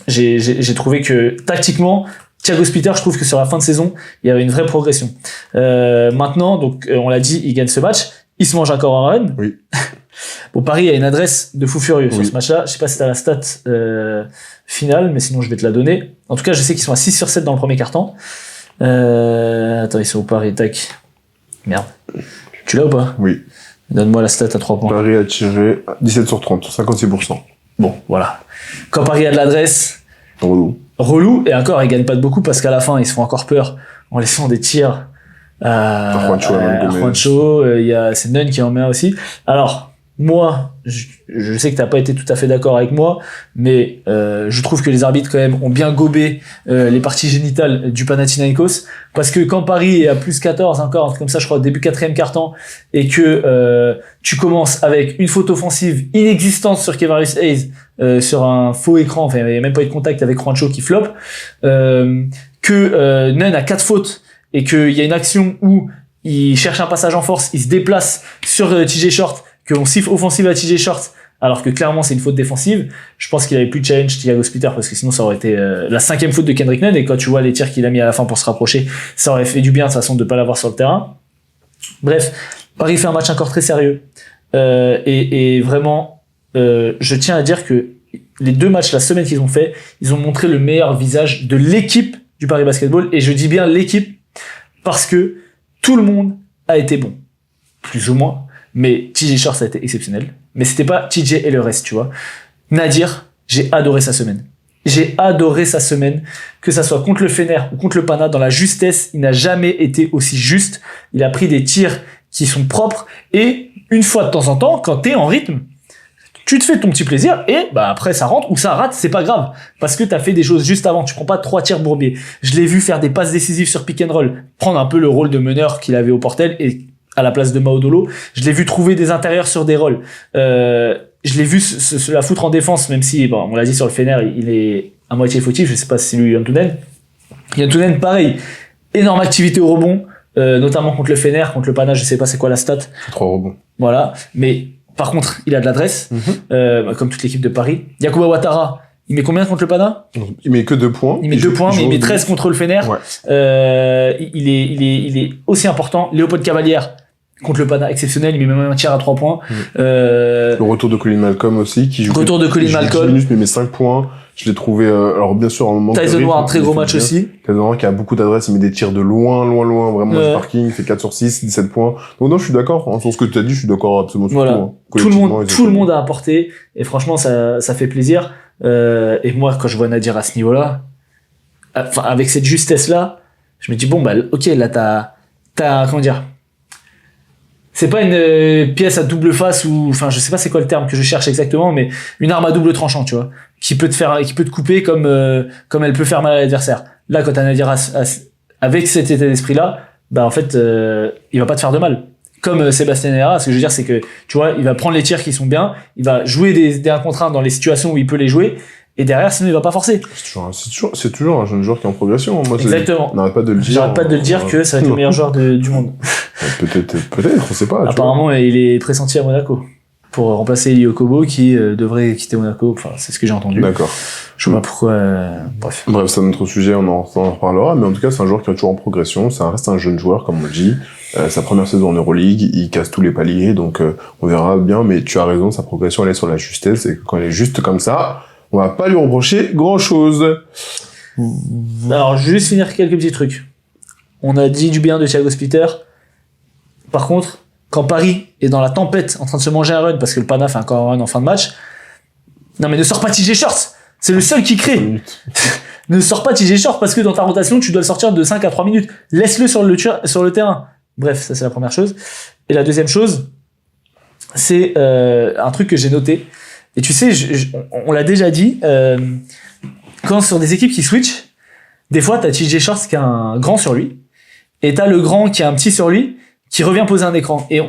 J'ai trouvé que tactiquement, Thiago Splitter, je trouve que sur la fin de saison, il y avait une vraie progression. Maintenant, donc on l'a dit, il gagne ce match, il se mange encore un run. Oui. Bon, Paris a une adresse de fou furieux sur ce match-là. Je sais pas si t'as la stat finale, mais sinon je vais te la donner. En tout cas, je sais qu'ils sont à 6 sur 7 dans le premier quart-temps. Attends, ils sont où Paris? Tac. Merde. Tu l'as ou pas? Oui. Donne-moi la stat à 3 points. Paris a tiré 17 sur 30, 56%. Bon, voilà. Quand Paris a de l'adresse, relou, et encore, ils gagnent pas de beaucoup parce qu'à la fin, ils se font encore peur en laissant des tirs à Juancho, c'est Nunn qui en met un aussi. Alors, moi, je sais que t'as pas été tout à fait d'accord avec moi, mais je trouve que les arbitres quand même ont bien gobé les parties génitales du Panathinaikos, parce que quand Paris est à plus 14 encore, un truc comme ça, je crois, début 4e quart-temps, et que tu commences avec une faute offensive inexistante sur Kevarius Hayes, sur un faux écran, enfin il n'y avait même pas eu de contact avec Juancho qui floppe, que Nunn a 4 fautes, et qu'il y a une action où il cherche un passage en force, il se déplace sur TJ Short, qu'on siffle offensive à TJ Short, alors que clairement c'est une faute défensive. Je pense qu'il avait plus de challenge Thiago Splitter, parce que sinon ça aurait été la 5e faute de Kendrick Nunn, et quand tu vois les tirs qu'il a mis à la fin pour se rapprocher, ça aurait fait du bien de toute façon de pas l'avoir sur le terrain. Bref, Paris fait un match encore très sérieux, et vraiment je tiens à dire que les deux matchs la semaine qu'ils ont fait, ils ont montré le meilleur visage de l'équipe du Paris Basketball, et je dis bien l'équipe parce que tout le monde a été bon, plus ou moins. Mais TJ Short, ça a été exceptionnel. Mais c'était pas TJ et le reste, tu vois. Nadir, j'ai adoré sa semaine. J'ai adoré sa semaine, que ça soit contre le Fener ou contre le Pana. Dans la justesse, il n'a jamais été aussi juste. Il a pris des tirs qui sont propres, et une fois de temps en temps, quand t'es en rythme, tu te fais ton petit plaisir, et bah après ça rentre ou ça rate, c'est pas grave, parce que t'as fait des choses juste avant. Tu prends pas 3 tirs bourbiers. Je l'ai vu faire des passes décisives sur pick and roll, prendre un peu le rôle de meneur qu'il avait au Portel, et à la place de Maodolo, je l'ai vu trouver des intérieurs sur des rolls. Je l'ai vu se la foutre en défense, même si, bon, on l'a dit sur le Fener, il est à moitié fautif. Je sais pas si c'est lui Yantunen. Yantunen, pareil, énorme activité au rebond, notamment contre le Fener, contre le Pana, je sais pas c'est quoi la stat. 3 rebonds. Voilà, mais Par contre, il a de l'adresse, comme toute l'équipe de Paris. Yacouba Ouattara, il met combien contre le Pana? Il met que 2 points. Il met 2 points, mais il met 13 contre le Fener. Il est aussi important. Léopold Cavalière, contre le Pana, exceptionnel, il met même un tir à 3 points. Le retour de Colin Malcolm aussi, qui joue. Retour de Colin Malcolm. 10 minutes, mais il met 5 points. Je l'ai trouvé, alors bien sûr, en moment. Tyson Ward, très gros match aussi. Tyson Ward qui a beaucoup d'adresse, il met des tirs de loin, vraiment du parking, il fait 4 sur 6, 17 points. Donc non, je suis d'accord, sur ce que tu as dit, je suis d'accord absolument sur tout. Tout le monde a apporté, et franchement, ça fait plaisir. Et moi, quand je vois Nadir à ce niveau-là, enfin, avec cette justesse-là, je me dis, bon, bah, ok, là, t'as, comment dire, c'est pas une pièce à double face ou, enfin, je sais pas c'est quoi le terme que je cherche exactement, mais une arme à double tranchant, tu vois, qui peut te couper comme elle peut faire mal à l'adversaire. Là, quand t'as Nadir avec cet état d'esprit-là, bah, en fait, il va pas te faire de mal. Comme Sébastien Herrera, ce que je veux dire, c'est que, tu vois, il va prendre les tirs qui sont bien, il va jouer des 1 contre 1 dans les situations où il peut les jouer, et derrière, sinon, il va pas forcer. C'est toujours un jeune joueur qui est en progression. Moi, exactement. On n'arrête pas de le dire. J'arrête pas de le dire que ça va être le meilleur joueur du monde. Peut-être, on sait pas. Apparemment, il est pressenti à Monaco. Pour remplacer Elio Kobo, qui devrait quitter Monaco. Enfin, c'est ce que j'ai entendu. D'accord. Je sais pas pourquoi, bref. Bref, c'est un autre sujet, on en reparlera, mais en tout cas, c'est un joueur qui est toujours en progression, ça reste un jeune joueur, comme on le dit, sa première saison en Euroleague, il casse tous les paliers, donc on verra bien, mais tu as raison, sa progression, elle est sur la justesse, et quand elle est juste comme ça, on va pas lui reprocher grand-chose. Alors, je vais juste finir quelques petits trucs. On a dit du bien de Thiago Splitter. Par contre, quand Paris est dans la tempête, en train de se manger un run, parce que le Pana fait encore un run en fin de match, non mais ne sors pas TJ Shorts. C'est le seul qui crée. Ne sors pas TJ Shorts parce que dans ta rotation, tu dois le sortir de 5 à 3 minutes. Laisse-le sur le terrain. Bref, ça c'est la première chose. Et la deuxième chose, c'est un truc que j'ai noté. Et tu sais, on l'a déjà dit, quand sur des équipes qui switchent, des fois t'as TJ Shorts qui a un grand sur lui, et t'as le grand qui a un petit sur lui, qui revient poser un écran. Et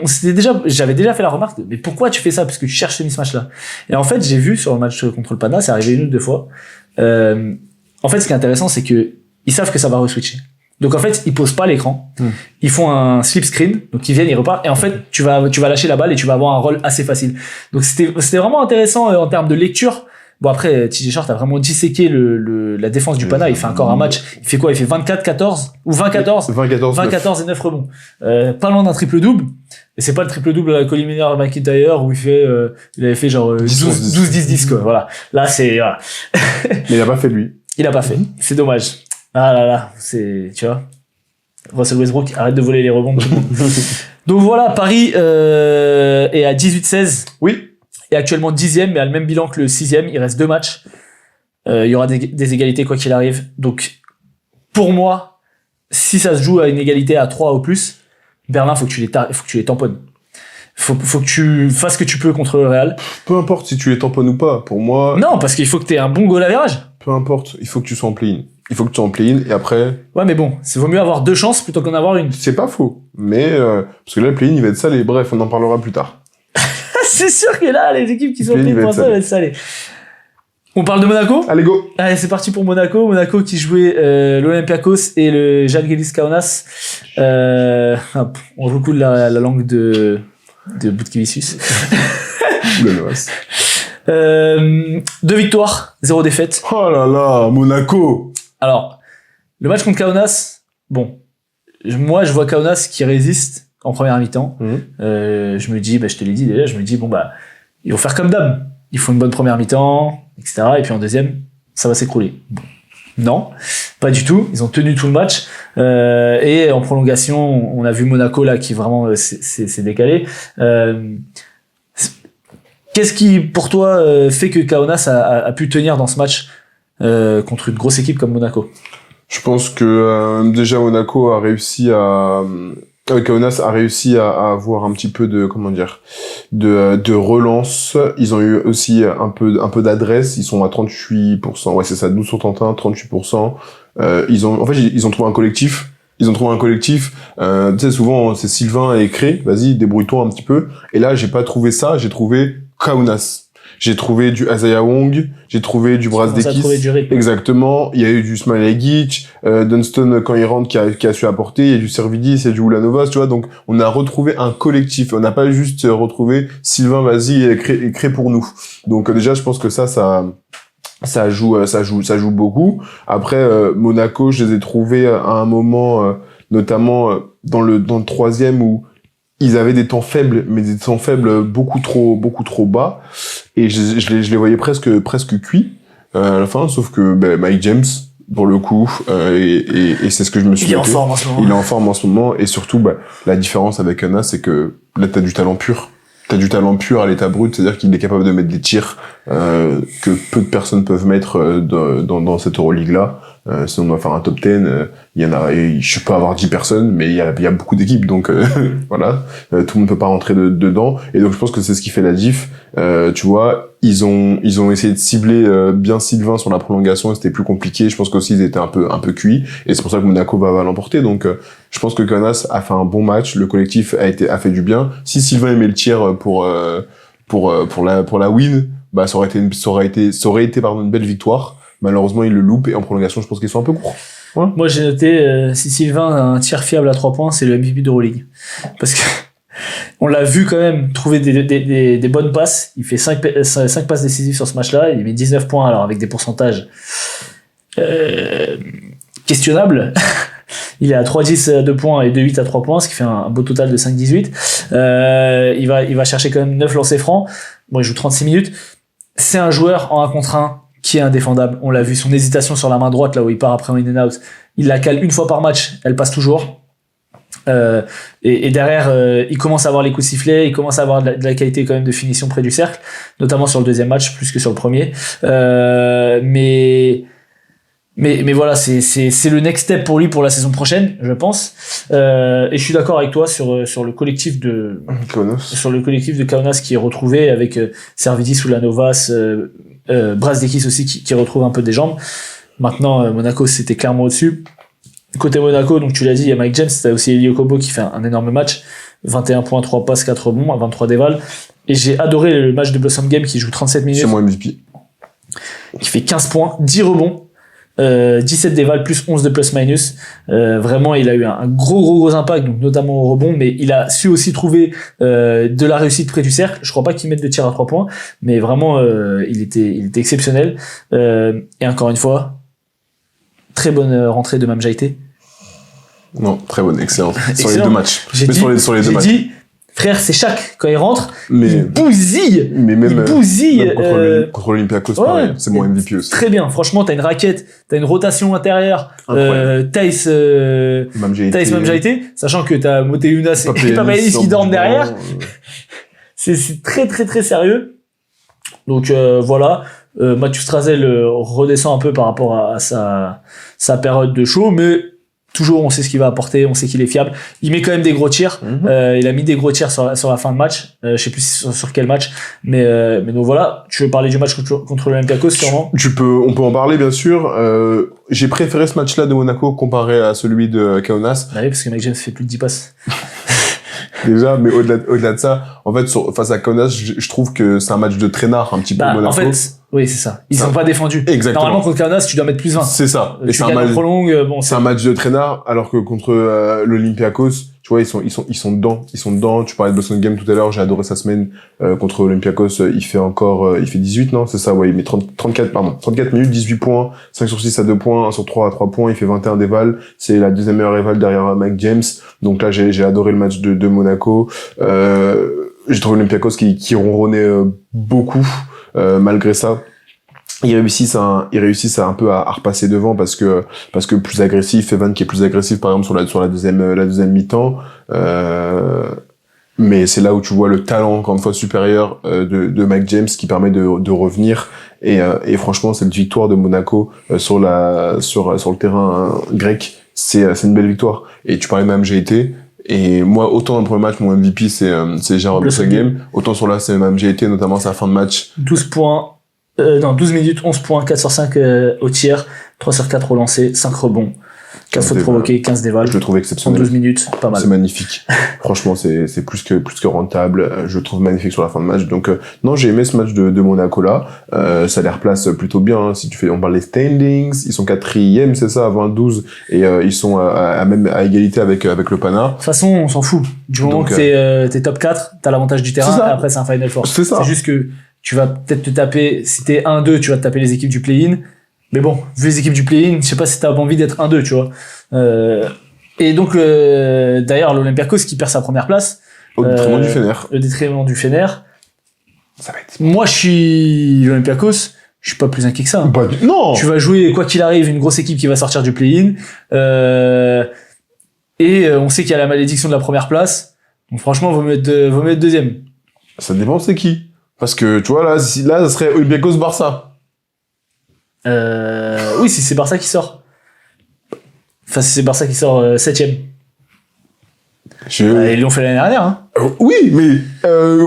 j'avais déjà fait la remarque, mais pourquoi tu fais ça? Parce que tu cherches ce mismatch-là. Et en fait, j'ai vu sur le match contre le Pana, c'est arrivé 1 ou 2 fois. En fait, ce qui est intéressant, c'est que ils savent que ça va re-switcher. Donc en fait, ils posent pas l'écran. Ils font un slip screen. Donc ils viennent, ils repartent. Et en fait, tu vas lâcher la balle et tu vas avoir un rôle assez facile. Donc c'était vraiment intéressant en termes de lecture. Bon après, TJ Shorts a vraiment disséqué la défense du Pana. Il fait encore un match. Il fait quoi? Il fait 24-14 ou 20-14 20-14 et 9 rebonds. Pas loin d'un triple-double. Et c'est pas le triple-double à la Colin McIntyre où il avait fait genre 12-10-10 quoi. Voilà. Là c'est voilà. Mais il a pas fait lui. Il a pas fait. C'est dommage. Ah là là, c'est, tu vois. Russell Westbrook, arrête de voler les rebonds de tout le monde. Donc voilà, Paris est à 18-16. Oui. Et actuellement 10e, mais a le même bilan que le 6e. Il reste 2 matchs. Il y aura des égalités quoi qu'il arrive. Donc, pour moi, si ça se joue à une égalité à 3 ou plus, Berlin, faut que tu les tamponnes. Faut que tu fasses ce que tu peux contre le Real. Peu importe si tu les tamponnes ou pas. Pour moi. Non, parce qu'il faut que t'aies un bon goal average. Peu importe. Il faut que tu sois en play-in. Il faut que tu sois en play-in et après. Ouais, mais bon, c'est vaut mieux avoir 2 chances plutôt qu'en avoir une. C'est pas faux. Mais, parce que là, le play-in, il va être salé. Bref, on en parlera plus tard. C'est sûr que là, les équipes qui sont play-in pour ça vont être salées. On parle de Monaco? Allez, go! Allez, c'est parti pour Monaco. Monaco qui jouait l'Olympiakos et le Žalgiris Kaunas. On recoule la langue de Butkevičius. Oulala. 2 victoires, 0 défaite. Oh là là, Monaco! Alors, le match contre Kaunas, bon, moi je vois Kaunas qui résiste en première mi-temps. Je me dis, je te l'ai dit déjà, je me dis, bon bah, ils vont faire comme d'hab. Ils font une bonne première mi-temps, etc. Et puis en deuxième, ça va s'écrouler. Bon. Non, pas du tout. Ils ont tenu tout le match. Et en prolongation, on a vu Monaco là qui vraiment s'est décalé. Qu'est-ce qui, pour toi, fait que Kaunas a pu tenir dans ce match contre une grosse équipe comme Monaco? Je pense que déjà Monaco a réussi à... Kaunas a réussi à avoir un petit peu de, comment dire, de relance. Ils ont eu aussi un peu d'adresse. Ils sont à 38%. Ouais, c'est ça, 12 sur 31, 38%. Ils ont trouvé un collectif. Tu sais, souvent, c'est Sylvain et Cré. Vas-y, débrouille-toi un petit peu. Et là, j'ai pas trouvé ça. J'ai trouvé Kaunas. j'ai trouvé du Isaiah Wong, j'ai trouvé du Brazdeikis. Exactement. Il y a eu du Smailagic, Dunston quand il rentre qui a su apporter, il y a du Servidis, il y a du Ulanovas, tu vois. Donc on a retrouvé un collectif. On n'a pas juste retrouvé Sylvain, vas-y, et crée pour nous. Donc déjà, je pense que ça joue beaucoup. Après Monaco, je les ai trouvés à un moment notamment dans le troisième où ils avaient des temps faibles, mais des temps faibles beaucoup trop bas, et je les voyais presque cuits à la fin, sauf que Mike James pour le coup et c'est ce que je me suis dit. Il est en forme en ce moment. Il est en forme en ce moment, et surtout la différence avec Anas, c'est que là t'as du talent pur. T'as du talent pur à l'état brut, c'est-à-dire qu'il est capable de mettre des tirs que peu de personnes peuvent mettre dans cette Euroleague-là. Si on doit faire un top 10, il y en a, je peux avoir 10 personnes, mais il y a beaucoup d'équipes, donc voilà, tout le monde peut pas rentrer dedans. Et donc je pense que c'est ce qui fait la diff. Tu vois, ils ont essayé de cibler bien Sylvain sur la prolongation, et c'était plus compliqué. Je pense qu'aussi ils étaient un peu cuits, et c'est pour ça que Monaco va l'emporter. Donc je pense que Kaunas a fait un bon match, le collectif a fait du bien. Si Sylvain aimait le tir pour la win, ça aurait été une belle victoire. Malheureusement, il le loupe, et en prolongation, je pense qu'ils sont un peu courts. Ouais. Moi, j'ai noté, si Sylvain a un tir fiable à 3 points, c'est le MVP d'Euroleague. Parce que on l'a vu quand même trouver des bonnes passes. Il fait 5 passes décisives sur ce match-là. Il met 19 points, alors avec des pourcentages questionnables. Il est à 3-10 à 2 points et 2-8 à 3 points, ce qui fait un beau total de 5-18. Il va chercher quand même 9 lancers francs. Bon, il joue 36 minutes. C'est un joueur en 1 contre 1 qui est indéfendable. On l'a vu, son hésitation sur la main droite, là où il part après en in and out, il la cale une fois par match, elle passe toujours. Et derrière, il commence à avoir les coups de sifflet, il commence à avoir de la qualité quand même de finition près du cercle, notamment sur le deuxième match, plus que sur le premier. Mais voilà, c'est le next step pour lui pour la saison prochaine, je pense. Et je suis d'accord avec toi sur le collectif de Kaunas qui est retrouvé avec Servidis, Ulanovas, Brazdeikis aussi qui retrouve un peu des jambes. Maintenant, Monaco c'était clairement au-dessus. Côté Monaco, donc tu l'as dit, il y a Mike James, t'as aussi Eli Okobo qui fait un énorme match, 21 points, 3 passes, 4 rebonds, 23 dévals. Et j'ai adoré le match de Blossom Game qui joue 37 minutes. C'est mon MVP. Qui fait 15 points, 10 rebonds. 17 dévals plus 11 de plus minus. Vraiment, il a eu un gros impact, donc notamment au rebond, mais il a su aussi trouver de la réussite près du cercle. Je crois pas qu'il mette de tir à 3 points, mais vraiment il était exceptionnel. Et encore une fois, très bonne rentrée de Mamjaité. Non, très bonne, excellent. Sur les deux matchs. J'ai dit, frère, c'est Shaq quand il rentre, il bousille. Mais même contre l'Olympiakos, pareil, c'est mon MVP aussi. Très bien, franchement, t'as une raquette, t'as une rotation intérieure, Thaïs Mamjaité, sachant que t'as Moteunas et Papayanis qui dorment derrière. C'est très sérieux. Donc voilà, Mathieu Strazel redescend un peu par rapport à sa période de show, mais toujours, on sait ce qu'il va apporter, on sait qu'il est fiable. Il met quand même des gros tirs. Il a mis des gros tirs sur la fin de match. Je sais plus sur quel match, mais donc voilà. Tu veux parler du match contre l'Olympiakos, sûrement? On peut en parler, bien sûr. J'ai préféré ce match-là de Monaco comparé à celui de Kaunas. Bah oui, parce que Mike James fait plus de 10 passes. Déjà, mais au-delà de ça, en fait, face à Kaunas, je trouve que c'est un match de traînard, un petit peu Monaco. En fait, oui, c'est ça. Ils sont pas défendus. Exactement. Normalement, contre Kaunas, tu dois mettre plus 20. C'est ça. Et c'est un match c'est un match de traînard, alors que contre l'Olympiakos, tu vois, ils sont dedans. Tu parlais de Boston Game tout à l'heure, j'ai adoré sa semaine contre l'Olympiakos. Il fait 18, non? C'est ça, ouais. Il met 34 minutes, 18 points, 5 sur 6 à 2 points, 1 sur 3 à 3 points. Il fait 21 dévals. C'est la deuxième meilleure éval derrière Mike James. Donc là, j'ai adoré le match de Monaco. J'ai trouvé l'Olympiakos qui ronronnait beaucoup, malgré ça. Ils réussissent à un peu à repasser devant parce que plus agressif, Evan qui est plus agressif par exemple sur la deuxième mi-temps, mais c'est là où tu vois le talent encore une fois supérieur de Mike James qui permet de revenir, et franchement cette victoire de Monaco sur le terrain grec, c'est une belle victoire. Et tu parlais même GT. Et moi, autant dans le premier match, mon MVP c'est Jared Blossom Game, autant sur là c'est même GT, notamment sa fin de match. 12 minutes, 11 points, 4 sur 5 au tir, 3 sur 4 au lancer, 5 rebonds. 4 fautes provoquées, 15 dévals. Je le trouve exceptionnel. 12 minutes, pas mal. C'est magnifique. Franchement, c'est plus que rentable. Je le trouve magnifique sur la fin de match. Donc, non, j'ai aimé ce match de Monaco là. Ça les replace plutôt bien, hein. Si on parle des standings, ils sont 4e, c'est ça, à 20-12. Et, ils sont même à égalité avec le Pana. De toute façon, on s'en fout. Du moment que t'es top 4, t'as l'avantage du terrain, et après c'est un Final Four. C'est ça. C'est juste que tu vas peut-être te taper, si t'es 1-2, tu vas te taper les équipes du play-in. Mais bon, vu les équipes du play-in, je sais pas si t'as envie d'être 1-2, tu vois. Et donc, d'ailleurs, l'Olympiakos qui perd sa première place. Au détriment du Fener. Au détriment du Fener. Ça va être... Moi, je suis l'Olympiakos. Je suis pas plus inquiet que ça. Non! Tu vas jouer, quoi qu'il arrive, une grosse équipe qui va sortir du play-in. Et on sait qu'il y a la malédiction de la première place. Donc franchement, vaut mieux être deuxième. Ça dépend c'est qui. Parce que, tu vois, là, ça serait Olympiakos-Barça. Oui, si c'est Barça qui sort. Enfin, si c'est Barça qui sort 7ème. Ils l'ont fait l'année dernière, hein. Oui, mais,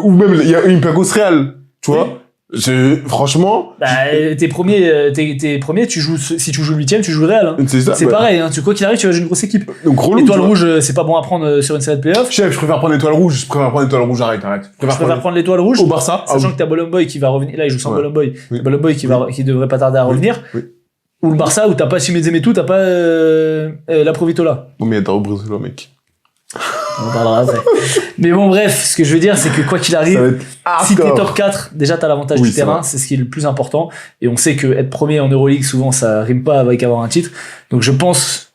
ou même, il y a Olympiakos Real, tu vois. Franchement. T'es premier, si tu joues le 8ème, tu joues le Real, hein. C'est pareil, hein. Quoi qu'il arrive, tu vas jouer une grosse équipe. Donc, l'étoile rouge, c'est pas bon à prendre sur une série de playoffs. Chef, je préfère prendre l'étoile rouge, arrête. Je préfère prendre l'étoile rouge. Au Barça. Sachant que t'as Bolomboy qui va revenir. Là, il joue sans Bolomboy. Oui. Bolomboy qui devrait pas tarder à revenir. Oui. Ou le Barça où t'as pas Chimezemetu, t'as pas la Provitola. Non, mais il y a Daro Brésil, mec. On en parlera après. Mais bon, bref, ce que je veux dire, c'est que quoi qu'il arrive, si t'es top 4, déjà t'as l'avantage du terrain, c'est ce qui est le plus important. Et on sait que être premier en Euroleague, souvent, ça rime pas avec avoir un titre. Donc je pense,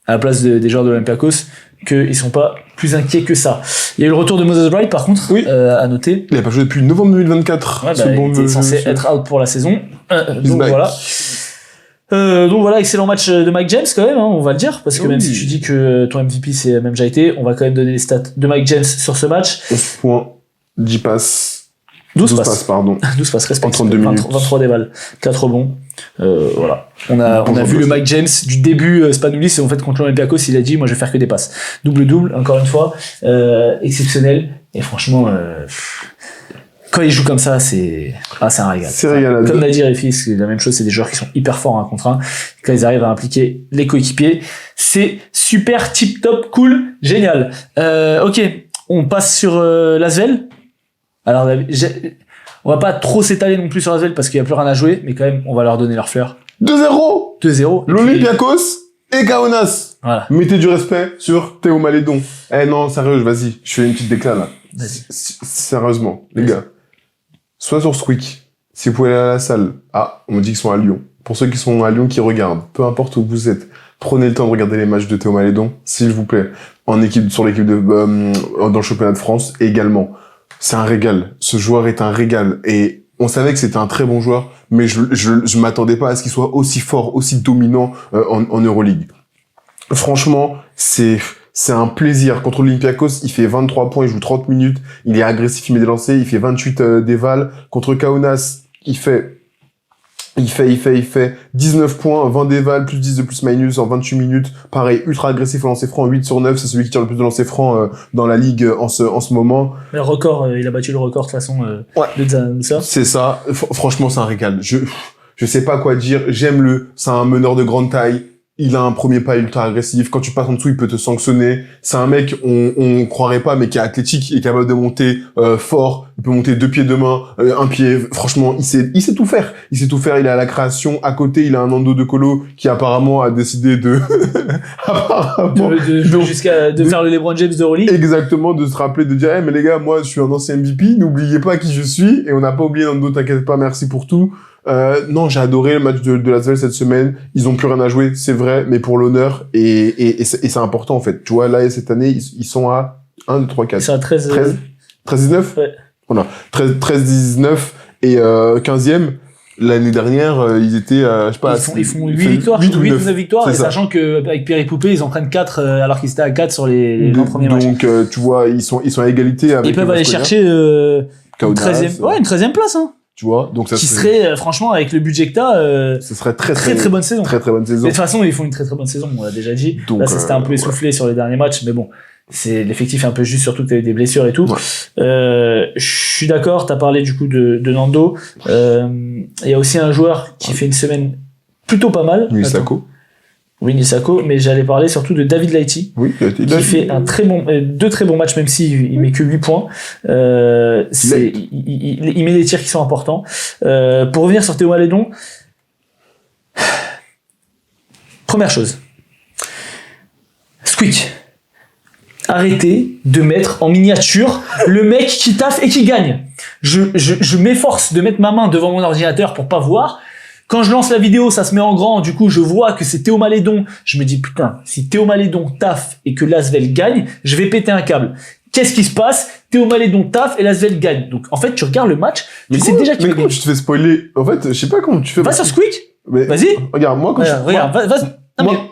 à la place des joueurs de l'Olympiakos, qu'ils sont pas plus inquiets que ça. Il y a eu le retour de Moses Wright, par contre, à noter. Il a pas joué depuis novembre 2024. Ouais, il était censé être out pour la saison. Donc voilà. Excellent match de Mike James quand même, hein, on va le dire, parce que même si tu dis que ton MVP c'est même Jaité, on va quand même donner les stats de Mike James sur ce match. 11 points, 10 passes. 12 passes, pardon. 12 passes, respect. En 32 minutes. 23 dévals, 4 rebonds. Voilà. On a vu le Mike James du début, Spanoulis, et en fait contre l'Olympiakos, il a dit, moi je vais faire que des passes. Double-double, encore une fois, exceptionnel. Et franchement, quand il joue comme ça, c'est un régal. C'est régal. Comme l'a dit Réfi, c'est la même chose, c'est des joueurs qui sont hyper forts en 1 contre 1. Quand ils arrivent à impliquer les coéquipiers, c'est super, tip top, cool, génial. Ok, on passe sur l'Asvel. Alors, on va pas trop s'étaler non plus sur l'Asvel parce qu'il y a plus rien à jouer, mais quand même, on va leur donner leur fleur. 2-0. 2-0. L'Olympiakos et Kaunas. Voilà. Mettez du respect sur Théo Malédon. Non, sérieux, vas-y, je fais une petite déclat là. Sérieusement, les gars. Soit sur Squeak, si vous pouvez aller à la salle. On me dit qu'ils sont à Lyon. Pour ceux qui sont à Lyon, qui regardent, peu importe où vous êtes, prenez le temps de regarder les matchs de Théo Malédon, s'il vous plaît. Sur l'équipe dans le championnat de France également. C'est un régal. Ce joueur est un régal. Et on savait que c'était un très bon joueur, mais je m'attendais pas à ce qu'il soit aussi fort, aussi dominant en Euroleague. Franchement, c'est un plaisir. Contre l'Olympiakos, il fait 23 points, il joue 30 minutes, il est agressif, il met des lancers, il fait 28 dévals. Contre Kaunas, il fait 19 points, 20 dévals, plus 10 de plus minus en 28 minutes. Pareil, ultra agressif au lancer franc, 8 sur 9, c'est celui qui tire le plus de lancers francs dans la ligue en ce moment. Le record, il a battu le record de toute façon de ça. C'est ça. Franchement, c'est un régal. Je sais pas quoi dire. C'est un meneur de grande taille. Il a un premier pas ultra agressif. Quand tu passes en dessous, il peut te sanctionner. C'est un mec, on croirait pas, mais qui est athlétique, il est capable de monter fort. Il peut monter 2 pieds, 2 mains, 1 pied. Franchement, il sait tout faire. Il sait tout faire. Il est à la création. À côté, il a un Nando de Colo qui apparemment a décidé de de faire le LeBron James de Rolly. Exactement, de se rappeler, de dire, mais les gars, moi, je suis un ancien MVP. N'oubliez pas qui je suis. Et on n'a pas oublié Nando. T'inquiète pas. Merci pour tout. Non, j'ai adoré le match de l'Asvel cette semaine. Ils ont plus rien à jouer, c'est vrai, mais pour l'honneur et c'est important en fait. Tu vois, là cette année, ils sont à 1, 2, 3, 4. Ils sont à 13, 19? Ouais. Voilà. 13, 19 et 15e. L'année dernière, ils étaient, je sais pas. Ils font 8 victoires, 8 ou 9 victoires, et ça. sachant qu'avec Pierre et Poupée, ils en prennent 4, alors qu'ils étaient à 4 sur les 20 premiers matchs. Donc, tu vois, ils sont à égalité avec. Ils peuvent aller chercher, une 13e place, hein. Tu vois, donc ça serait franchement avec le budget que t'as, ce serait très bonne saison. Très bonne saison. Mais de toute façon, ils font une très bonne saison, on l'a déjà dit. Donc, là, ça s'était un peu essoufflé sur les derniers matchs, mais bon, l'effectif est un peu juste, surtout que t'as eu des blessures et tout. Ouais. Je suis d'accord, t'as parlé du coup de Nando. Il y a aussi un joueur qui fait une semaine plutôt pas mal. Nuisako. Winnie Sako, mais j'allais parler surtout de David Laïti, qui fait deux très bons matchs, même s'il met que 8 points. Il met des tirs qui sont importants. Pour revenir sur Théo Malédon, première chose, Squeak, arrêtez de mettre en miniature le mec qui taffe et qui gagne. Je m'efforce de mettre ma main devant mon ordinateur pour pas voir. Quand je lance la vidéo, ça se met en grand, du coup, je vois que c'est Théo Malédon. Je me dis, putain, si Théo Malédon taffe et que l'Asvel gagne, je vais péter un câble. Qu'est-ce qui se passe? Théo Malédon taffe et l'Asvel gagne. Donc, en fait, tu regardes le match, tu sais déjà qu'il va gagner. Tu te fais spoiler? En fait, je sais pas comment tu fais. Va sur Squeak. Vas-y. Regarde, moi,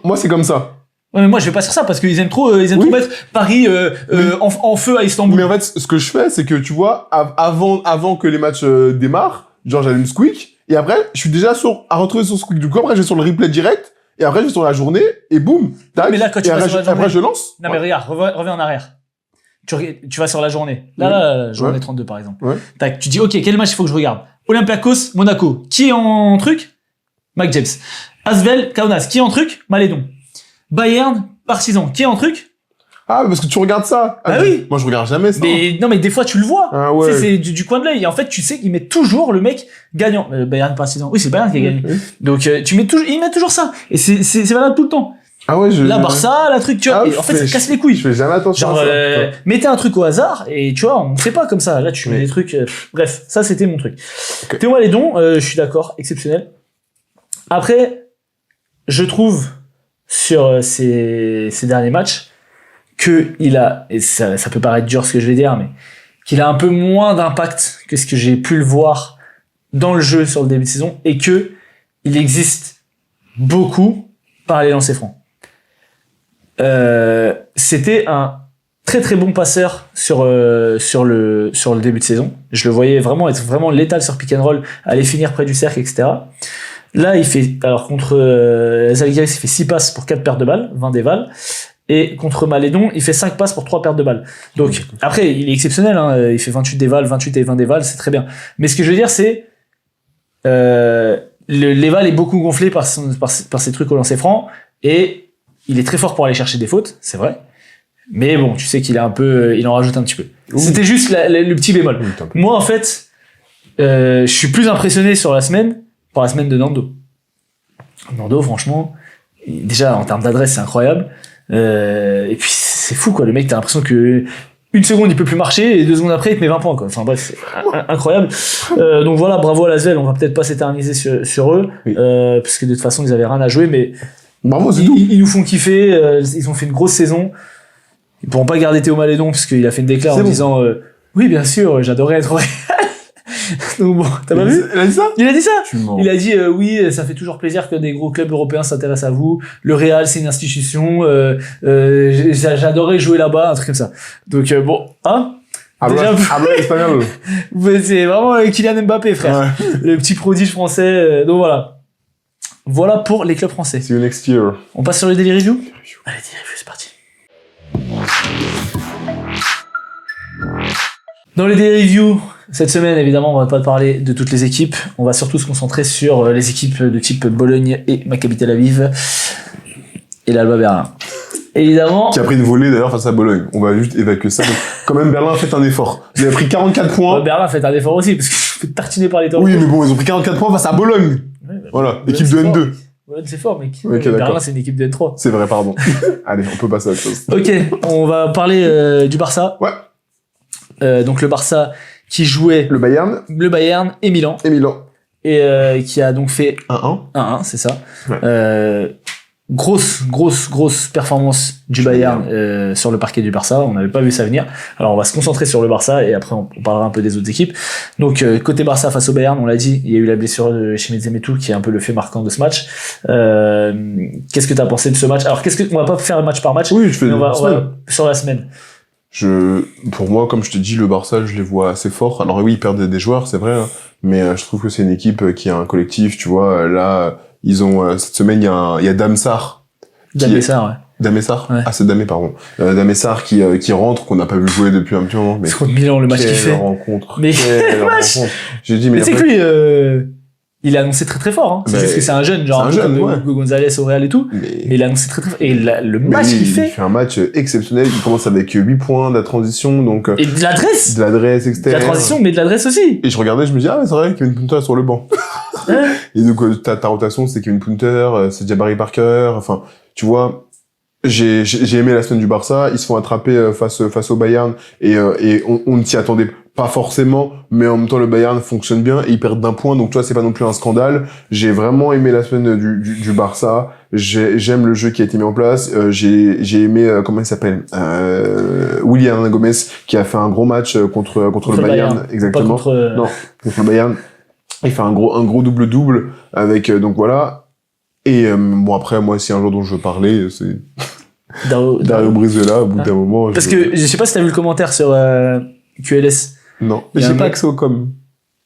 moi, c'est comme ça. Ouais, mais moi, je vais pas sur ça parce qu'ils aiment trop mettre Paris, en feu à Istanbul. Mais en fait, ce que je fais, c'est que, tu vois, avant que les matchs démarrent, genre, j'allume Squeak. Et après, je suis déjà à retrouver sur Squeak. Du coup, après, je vais sur le replay direct. Et après, je vais sur la journée. Et boum. Tac. Mais là, quand tu vas sur la journée. Après, je lance. Non, mais regarde, reviens en arrière. Tu vas sur la journée. Là, journée 32, par exemple. Ouais. Tac. Tu dis, OK, quel match il faut que je regarde? Olympiakos, Monaco. Qui est en truc? Mac James. Asvel, Kaunas. Qui est en truc? Malédon. Bayern, Partizan. Qui est en truc? Ah, parce que tu regardes ça. Ah oui. Moi, je regarde jamais ça. Mais, non, mais des fois, tu le vois. Ah ouais. C'est du coin de l'œil. Et en fait, tu sais qu'il met toujours le mec gagnant. Bayern, Partizan. Oui, c'est Bayern qui a gagné. Oui. Donc, il met toujours ça. Et c'est valable tout le temps. Ah ouais, la Barça, la truc, tu vois. Et en fait, ça casse les couilles. Je fais jamais attention à ça. Mettez un truc au hasard et tu vois, on fait pas comme ça. Là, tu mets des trucs. Bref, ça, c'était mon truc. Okay. Théo Malédon, je suis d'accord, exceptionnel. Après, je trouve sur ces derniers matchs que il a, et ça peut paraître dur ce que je vais dire, mais qu'il a un peu moins d'impact que ce que j'ai pu le voir dans le jeu sur le début de saison, et que il existe beaucoup par les lancers francs. C'était un très très bon passeur sur le début de saison. Je le voyais vraiment être vraiment létal sur pick and roll, aller finir près du cercle, etc. Là, il fait, alors contre Zalgiris, il fait 6 passes pour 4 pertes de balles, 20 dévals. Et contre Malédon, il fait 5 passes pour 3 pertes de balles. Donc, après, il est exceptionnel, hein. Il fait 28 dévals, 28 et 20 dévals, c'est très bien. Mais ce que je veux dire, c'est, l'éval est beaucoup gonflé par ses trucs au lancer franc, et il est très fort pour aller chercher des fautes, c'est vrai. Mais bon, tu sais qu'il a il en rajoute un petit peu. Ouh. C'était juste le petit bémol. Moi, en fait, je suis plus impressionné par la semaine de Nando. Nando, franchement, déjà, en termes d'adresse, c'est incroyable. Et puis c'est fou quoi, le mec, t'as l'impression que une seconde il peut plus marcher et 2 secondes après il te met 20 points quoi. Enfin bref, c'est incroyable. Donc voilà, bravo à l'Asvel, on va peut-être pas s'éterniser sur eux, oui. Parce que de toute façon ils avaient rien à jouer, mais bravo, ils nous font kiffer, ils ont fait une grosse saison. Ils pourront pas garder Théo Malédon parce qu'il a fait une déclaration en disant oui bien sûr, j'adorais être vrai. Donc bon, t'as pas vu? Il a dit ça? Il a dit ça. Il a dit oui, ça fait toujours plaisir que des gros clubs européens s'intéressent à vous. Le Real, c'est une institution. J'adorais jouer là-bas, un truc comme ça. Donc bon, hein? Déjà, espagnol. C'est vraiment Kylian Mbappé, frère. Ouais. Le petit prodige français. Donc voilà. Voilà pour les clubs français. See you next year. On passe sur les daily review. Allez, daily review, c'est parti. Dans les daily review, cette semaine, évidemment, on va pas parler de toutes les équipes. On va surtout se concentrer sur les équipes de type Bologne et Maccabi Tel Aviv et l'Alba Berlin. Évidemment. Qui a pris une volée d'ailleurs face à Bologne. On va juste évacuer ça. Donc, quand même, Berlin a fait un effort. Ils avaient pris 44 points. Berlin a fait un effort aussi parce que je fais tartiner par les temps. Oui, mais bon, ils ont pris 44 points face à Bologne. Ouais, voilà, équipe de N2. Bologne, c'est fort, mec. Okay, Berlin, c'est une équipe de N3. C'est vrai, pardon. Allez, on peut passer à autre chose. Ok, on va parler du Barça. Ouais. Donc le Barça qui jouait le Bayern et Milan. Et qui a donc fait 1-1, c'est ça. Ouais. Grosse performance du Bayern sur le parquet du Barça. On n'avait pas vu ça venir. Alors on va se concentrer sur le Barça et après on parlera un peu des autres équipes. Donc côté Barça face au Bayern, on l'a dit, il y a eu la blessure de Chimedze Metou qui est un peu le fait marquant de ce match. Qu'est-ce que t'as pensé de ce match? Alors on va pas faire match par match. Oui, je fais on va sur la semaine. Pour moi, comme je te dis, le Barça, je les vois assez forts. Alors oui, ils perdent des joueurs, c'est vrai, hein, mais je trouve que c'est une équipe qui a un collectif, tu vois. Là, ils ont cette semaine, il y a Damsar. Damessar, ouais. Damessar. Ouais. Ah, c'est Damé, pardon. Damessar qui rentre, qu'on n'a pas vu jouer depuis un petit moment. Mais c'est contre Milan le match qu'il fait. Rencontre. Mais quelle rencontre. J'ai dit, mais c'est que lui, il a annoncé très très fort. Hein. C'est juste que c'est un jeune, genre c'est un jeune, comme ouais. Hugo Gonzalez au Real et tout. Mais il a annoncé très très fort. Et le match qu'il il fait. fait un match exceptionnel. Il commence avec 8 points de la transition, donc Et de l'adresse. de l'adresse De externe. la transition, mais de l'adresse aussi. Et je regardais, je me dis ah ouais, c'est vrai, Kevin Punter est sur le banc. Ouais. Et donc ta rotation, c'est Kevin Punter, c'est Jabari Parker. Enfin, tu vois. J'ai aimé la semaine du Barça. Ils se font attraper face au Bayern et on ne s'y attendait pas forcément, mais en même temps le Bayern fonctionne bien et ils perdent d'un point, donc tu vois c'est pas non plus un scandale. J'ai vraiment aimé la semaine du Barça. J'aime le jeu qui a été mis en place. J'ai aimé comment il s'appelle William Gomez qui a fait un gros match contre le Bayern. Exactement. Pas contre, Non, contre le Bayern. Il fait un gros double avec donc voilà. Et bon après moi si un jour dont je veux parler c'est Dario Brizuela au bout d'un moment. Parce que je sais pas si t'as vu le commentaire sur QLS. Non, mais j'ai pas accès au com.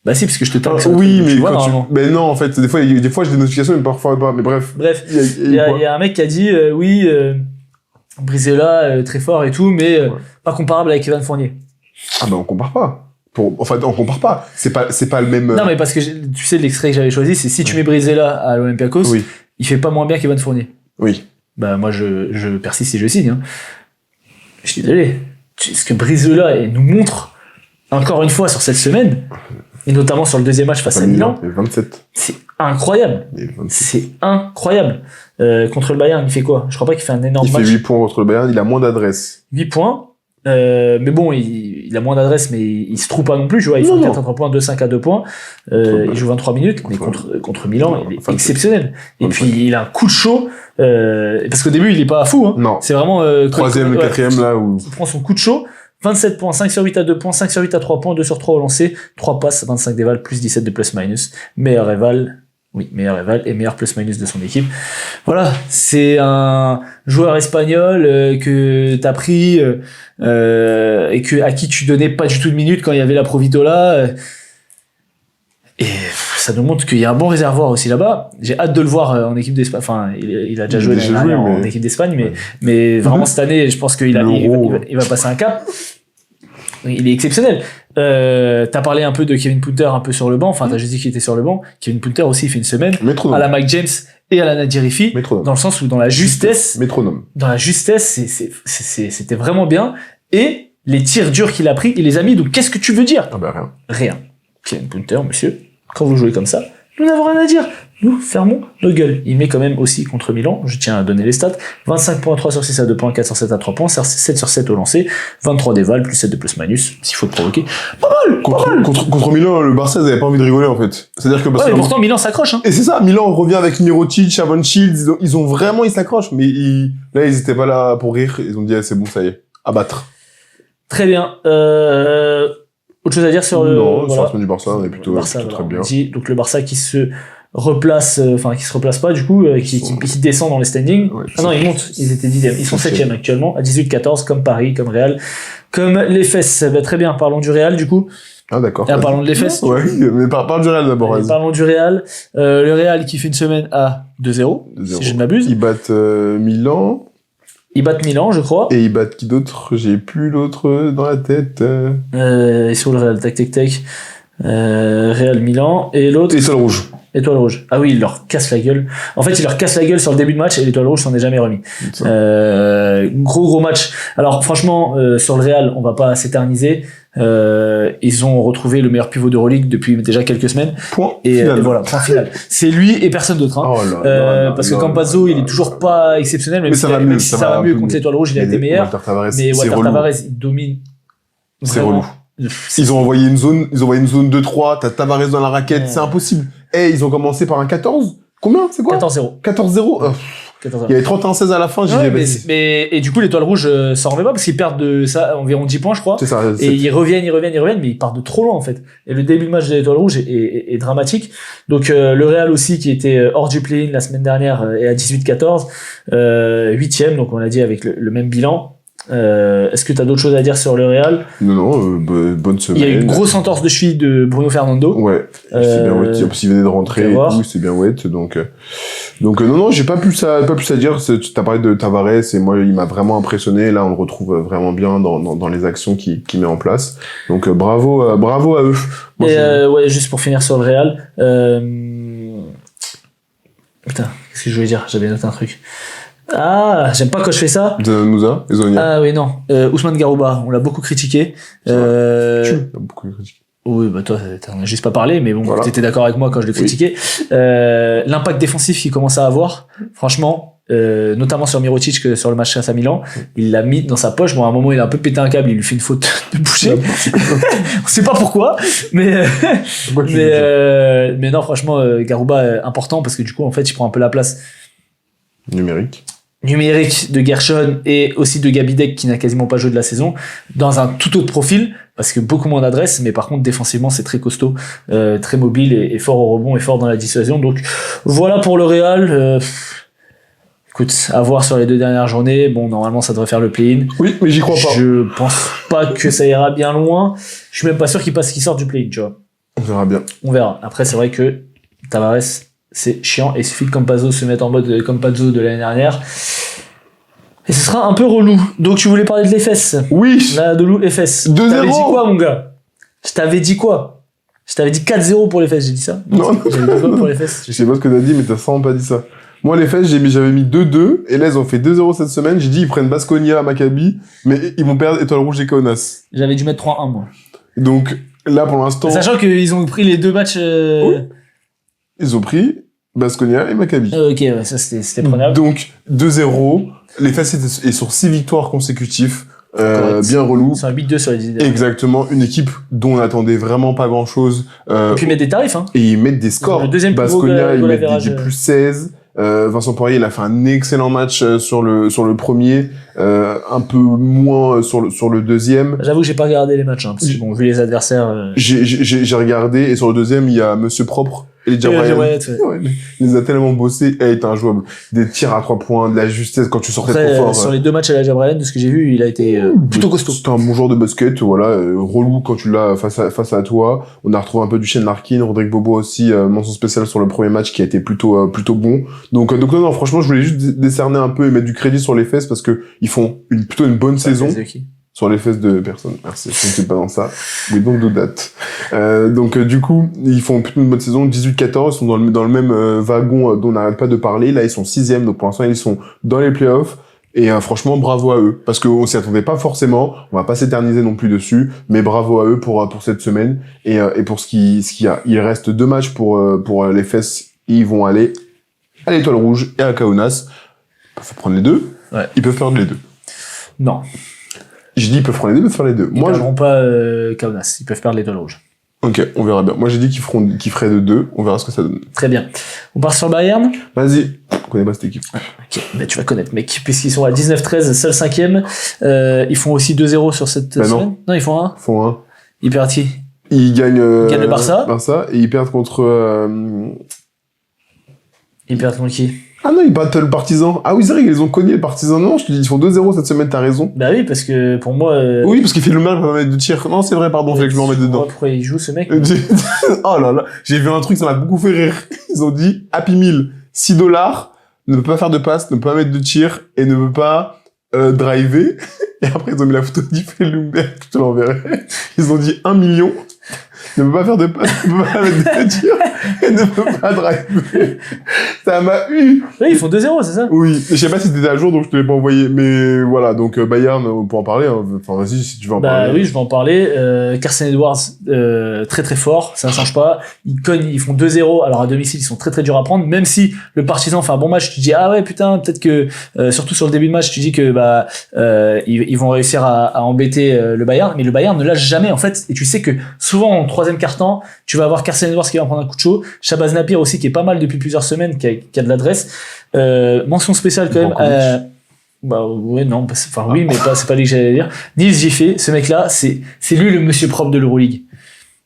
Bah si, parce que je te tag. Oui, mais tu vois, mais non, en fait, des fois j'ai des notifications, mais parfois pas. Mais bref. Il y a un mec qui a dit oui, Brizuela très fort et tout, mais pas comparable avec Evan Fournier. Ah bah on compare pas. Enfin, on compare pas. C'est pas le même. Non, mais parce que tu sais l'extrait que j'avais choisi, c'est si tu mets Brizuela à l'Olympiakos, oui. Il fait pas moins bien qu'Evan Fournier. Oui. Bah moi je persiste et je signe. Hein. Je suis désolé. Ce que Brizuela nous montre encore une fois sur cette semaine, et notamment sur le deuxième match face à Milan, 27. C'est incroyable. C'est incroyable. Contre le Bayern, il fait quoi? Je crois pas qu'il fait un énorme match. Il fait 8 points contre le Bayern, il a moins d'adresse. 8 points. Mais bon, il a moins d'adresse, mais il se trouve pas non plus. Je vois, il fait 4 à 3 points, 2-5 à 2 points. Il joue 23 minutes, mais contre Milan, il est exceptionnel. Et puis, il a un coup de chaud, parce qu'au début, il est pas fou, hein. Non. C'est vraiment, 3e, 4e, là, où. Il prend son coup de chaud. 27 points, 5 sur 8 à 2 points, 5 sur 8 à 3 points, 2 sur 3 au lancer, 3 passes, 25 d'éval, plus 17 de plus-minus. Meilleur éval et meilleur plus-minus de son équipe. Voilà, c'est un joueur espagnol que t'as pris et à qui tu donnais pas du tout de minutes quand il y avait la Provitola. Et ça nous montre qu'il y a un bon réservoir aussi là-bas. J'ai hâte de le voir en équipe d'Espagne. Enfin, il a déjà joué en équipe d'Espagne, mais vraiment cette année, je pense qu'il va passer un cap. Il est exceptionnel. T'as parlé un peu de Kevin Punter un peu sur le banc. Enfin, t'as juste dit qu'il était sur le banc. Kevin Punter aussi, il fait une semaine à la Mike James et à la Nadir Rifi. Dans le sens où dans la justesse, c'était vraiment bien. Et les tirs durs qu'il a pris, il les a mis. Donc, qu'est-ce que tu veux dire? Ah bah rien. Kevin Punter, monsieur, quand vous jouez comme ça, nous n'avons rien à dire. Nous fermons nos gueules. Il met quand même aussi contre Milan, je tiens à donner les stats, 25 points, 3 sur 6 à 2 points, 4 sur 7 à 3 points, 7 sur 7 au lancer, 23 d'éval, plus 7 de plus-minus, s'il faut te provoquer. Pas mal. Contre Milan, le Barça, ils avaient pas envie de rigoler, en fait. C'est-à-dire que mais pourtant, Milan s'accroche, hein. Et c'est ça, Milan revient avec Mirotic, Shavon Shields, ils ont vraiment, ils s'accrochent, mais là, ils étaient pas là pour rire, ils ont dit, c'est bon, ça y est, à battre. Très bien, autre chose à dire sur Non, sur la semaine du Barça, on est plutôt très bien. Donc le Barça qui se replace, qui se replace pas, du coup, qui descend dans les standings. Ouais, non, ils montent, ils étaient 10e. Ils sont 7e actuellement, à 18-14, comme Paris, comme Real, comme les Fesses. Bah, très bien, parlons du Real, du coup. Ah, d'accord. Parlons de les Fesses. Ouais, mais parlons du Real d'abord. Parlons du Real. Le Real qui fait une semaine à 2-0, si je ne m'abuse. Ils battent Milan. Ils battent Milan, je crois. Et ils battent qui d'autre? J'ai plus l'autre dans la tête. Ils sont le Real, tac. Real Milan. Et l'autre. Étoile rouge. Étoile rouge. Ah oui, il leur casse la gueule. En fait, il leur casse la gueule sur le début de match et l'étoile rouge s'en est jamais remis. Gros match. Alors, franchement, sur le Real, on va pas s'éterniser. Ils ont retrouvé le meilleur pivot d'Euroleague depuis déjà quelques semaines. Point final. C'est lui et personne d'autre, hein. Parce que Campazzo, il est toujours pas exceptionnel, même si ça va mieux contre l'étoile rouge, il a été meilleur. Mais Walter Tavares, il domine. C'est relou. Ils ont envoyé une zone 2-3, t'as Tavares dans la raquette, c'est impossible. Ils ont commencé par un 14. Combien? C'est quoi? 14-0. 14-0. Il y avait 31-16 à la fin, et du coup, l'étoile rouge s'en remet pas parce qu'ils perdent de ça environ 10 points, je crois. C'est ça. Et ils reviennent, mais ils partent de trop loin, en fait. Et le début de match de l'étoile rouge est dramatique. Donc, le Real aussi, qui était hors du play-in la semaine dernière, est à 18-14, 8e, donc on l'a dit avec le même bilan. Est-ce que tu as d'autres choses à dire sur le Real? Non, bonne semaine. Il y a eu une grosse entorse de cheville de Bruno Fernando. Ouais, c'est bien wet. En plus, il venait de rentrer et tout, c'est bien wet. Donc non, j'ai pas plus à dire. T'as parlé de Tavares et moi, il m'a vraiment impressionné. Là, on le retrouve vraiment bien dans les actions qu'il met en place. Donc bravo à eux. Moi, juste pour finir sur le Real, Putain, qu'est-ce que je voulais dire? J'avais noté un truc. Ah, j'aime pas quand je fais ça. Moussa, Ezonia. Ah oui, non. Ousmane Garouba, on l'a beaucoup critiqué. Tu l'as beaucoup critiqué. Oui, bah toi, t'en as juste pas parlé, mais bon, Voilà. t'étais d'accord avec moi quand je le critiquais. L'impact défensif qu'il commence à avoir, franchement, notamment sur Mirotic que sur le match face à Milan, il l'a mis dans sa poche. Bon, à un moment, il a un peu pété un câble, il lui fait une faute de boucher. On sait pas pourquoi, mais mais non, franchement, Garouba important parce que du coup, en fait, il prend un peu la place numérique de Gershon et aussi de Gabidek qui n'a quasiment pas joué de la saison dans un tout autre profil parce que beaucoup moins d'adresse, mais par contre défensivement c'est très costaud, très mobile et fort au rebond et fort dans la dissuasion. Donc voilà pour le Real. Écoute, à voir sur les 2 dernières journées. Bon, normalement ça devrait faire le play-in. Oui, mais j'y crois pas. Je pense pas que ça ira bien loin. Je suis même pas sûr qu'il sorte du play-in, tu vois. On verra bien. On verra. Après c'est vrai que Tavares c'est chiant et il suffit que Campazzo se mette en mode Campazzo de l'année dernière et ce sera un peu relou. Donc tu voulais parler de l'EFS. Oui. La Dolou FS. 2-0. Je t'avais dit quoi, mon gars? Je t'avais dit quoi? Je t'avais dit 4-0 pour l'EFS, j'ai dit ça? Non. J'avais dit quoi pour l'EFS? Je sais pas ce que t'as dit, mais t'as sûrement pas dit ça. Moi, les fesses, j'avais mis 2-2, et là, ils ont fait 2-0 cette semaine. J'ai dit, ils prennent Baskonia à Maccabi, mais ils vont perdre Étoile Rouge et Kaunas. J'avais dû mettre 3-1, moi. Donc, là, pour l'instant. Sachant qu'ils ont pris les 2 matchs, Oui. Ils ont pris Baskonia et Maccabi. Ok, ouais, ça c'était prenable. Donc, 2-0. Les fesses étaient sur 6 victoires consécutives. Bien relou. C'est un 8-2 sur les 10 derniers. Exactement. Une équipe dont on n'attendait vraiment pas grand chose. Et puis ils mettent des tarifs, hein. Et ils mettent des scores. Le deuxième plus gros Baskonia, ils goal mettent average, des plus 16. Vincent Poirier, il a fait un excellent match sur le premier, un peu moins sur le deuxième. J'avoue que j'ai pas regardé les matchs, hein, parce que bon, vu les adversaires. J'ai regardé, et sur le deuxième, il y a Monsieur Propre, Elijah Bryant. Ouais. Ouais, il les a tellement bossés, et il était injouable. Des tirs à 3 points, de la justesse quand tu sortais Après, trop fort. sur les 2 matchs à la Jabrian, de ce que j'ai vu, il a été plutôt costaud. C'était un bon joueur de basket, voilà, relou quand tu l'as face à toi. On a retrouvé un peu du Shane Larkin, Rodrigue Bobo aussi, mention spéciale sur le premier match qui a été plutôt bon. Donc non, franchement, je voulais juste décerner un peu et mettre du crédit sur les fesses parce que ils font plutôt une bonne saison. Sur les fesses de personne. Merci, je ne suis pas dans ça. We don't do that. Donc, du coup, ils font plutôt une bonne saison. 18-14, ils sont dans le même wagon dont on n'arrête pas de parler. Là, ils sont 6e, donc pour l'instant, ils sont dans les playoffs. Et franchement, bravo à eux, parce qu'on s'y attendait pas forcément. On va pas s'éterniser non plus dessus, mais bravo à eux pour cette semaine et pour ce qu'il y a. Il reste 2 matchs pour les fesses. Ils vont aller à l'Étoile Rouge et à Kaunas. Ils peuvent prendre les 2. Ouais. Ils peuvent perdre les 2. Non. J'ai dit ils peuvent prendre les 2, ils peuvent faire les 2. Ils perdront pas Kaunas. Ils peuvent perdre l'Étoile Rouge. Ok, on verra bien. Moi, j'ai dit qu'ils feraient de 2. On verra ce que ça donne. Très bien. On part sur Bayern. Vas-y. On connaît pas cette équipe. Ok, mais tu vas connaître, mec, puisqu'ils sont à 19-13, seul 5e. Ils font aussi 2-0 sur cette semaine. Non, ils font 1. Ils font 1. Ils perdent qui? Ils gagnent le Barça. Et ils perdent contre... Ils perdent contre qui? Ah non, ils battent le Partizan. Ah oui, c'est vrai qu'ils les ont cogné, le Partizan. Non, je te dis, ils font 2-0 cette semaine, t'as raison. Bah oui, parce que pour moi... Oui, parce qu'il fait le mal pour mettre de tir. Non, c'est vrai, pardon, fallait que je me remette dedans. Pourquoi il joue, ce mec? Oh là là, j'ai vu un truc, ça m'a beaucoup fait rire. Ils ont dit, Happy Meal, $6, ne peut pas faire de passe, ne peut pas mettre de tir, et ne peut pas driver. Et après, ils ont mis la photo d'Yves Lumberg, je te l'enverrai. Ils ont dit 1 million, ne peut pas faire de passe, ne peut pas mettre de tir, et ne peut pas driver. Ça m'a eu. Oui, ils font 2-0, c'est ça? Oui, je sais pas si t'étais à jour, donc je te l'ai pas envoyé. Mais voilà, donc Bayern, on peut en parler. Hein. Enfin, vas-y, si tu veux en parler. Bah oui, je vais en parler. Carson Edwards, très très fort, ça ne change pas. Ils cognent, ils font 2-0. Alors à domicile, ils sont très très durs à prendre. Même si le Partizan fait un bon match, tu dis ah ouais putain, peut-être que surtout sur le début de match, tu dis que bah ils vont réussir à embêter le Bayern. Mais le Bayern ne lâche jamais en fait. Et tu sais que souvent en troisième quart-temps, tu vas avoir Carson Edwards qui va prendre un coup de chaud, Shabazz Napier aussi qui est pas mal depuis plusieurs semaines, qui a de l'adresse. Mention spéciale quand même. Bah ouais non, enfin oui, mais c'est pas lui que j'allais dire. Nils Giffey, ce mec-là, c'est lui le monsieur propre de l'Euroleague.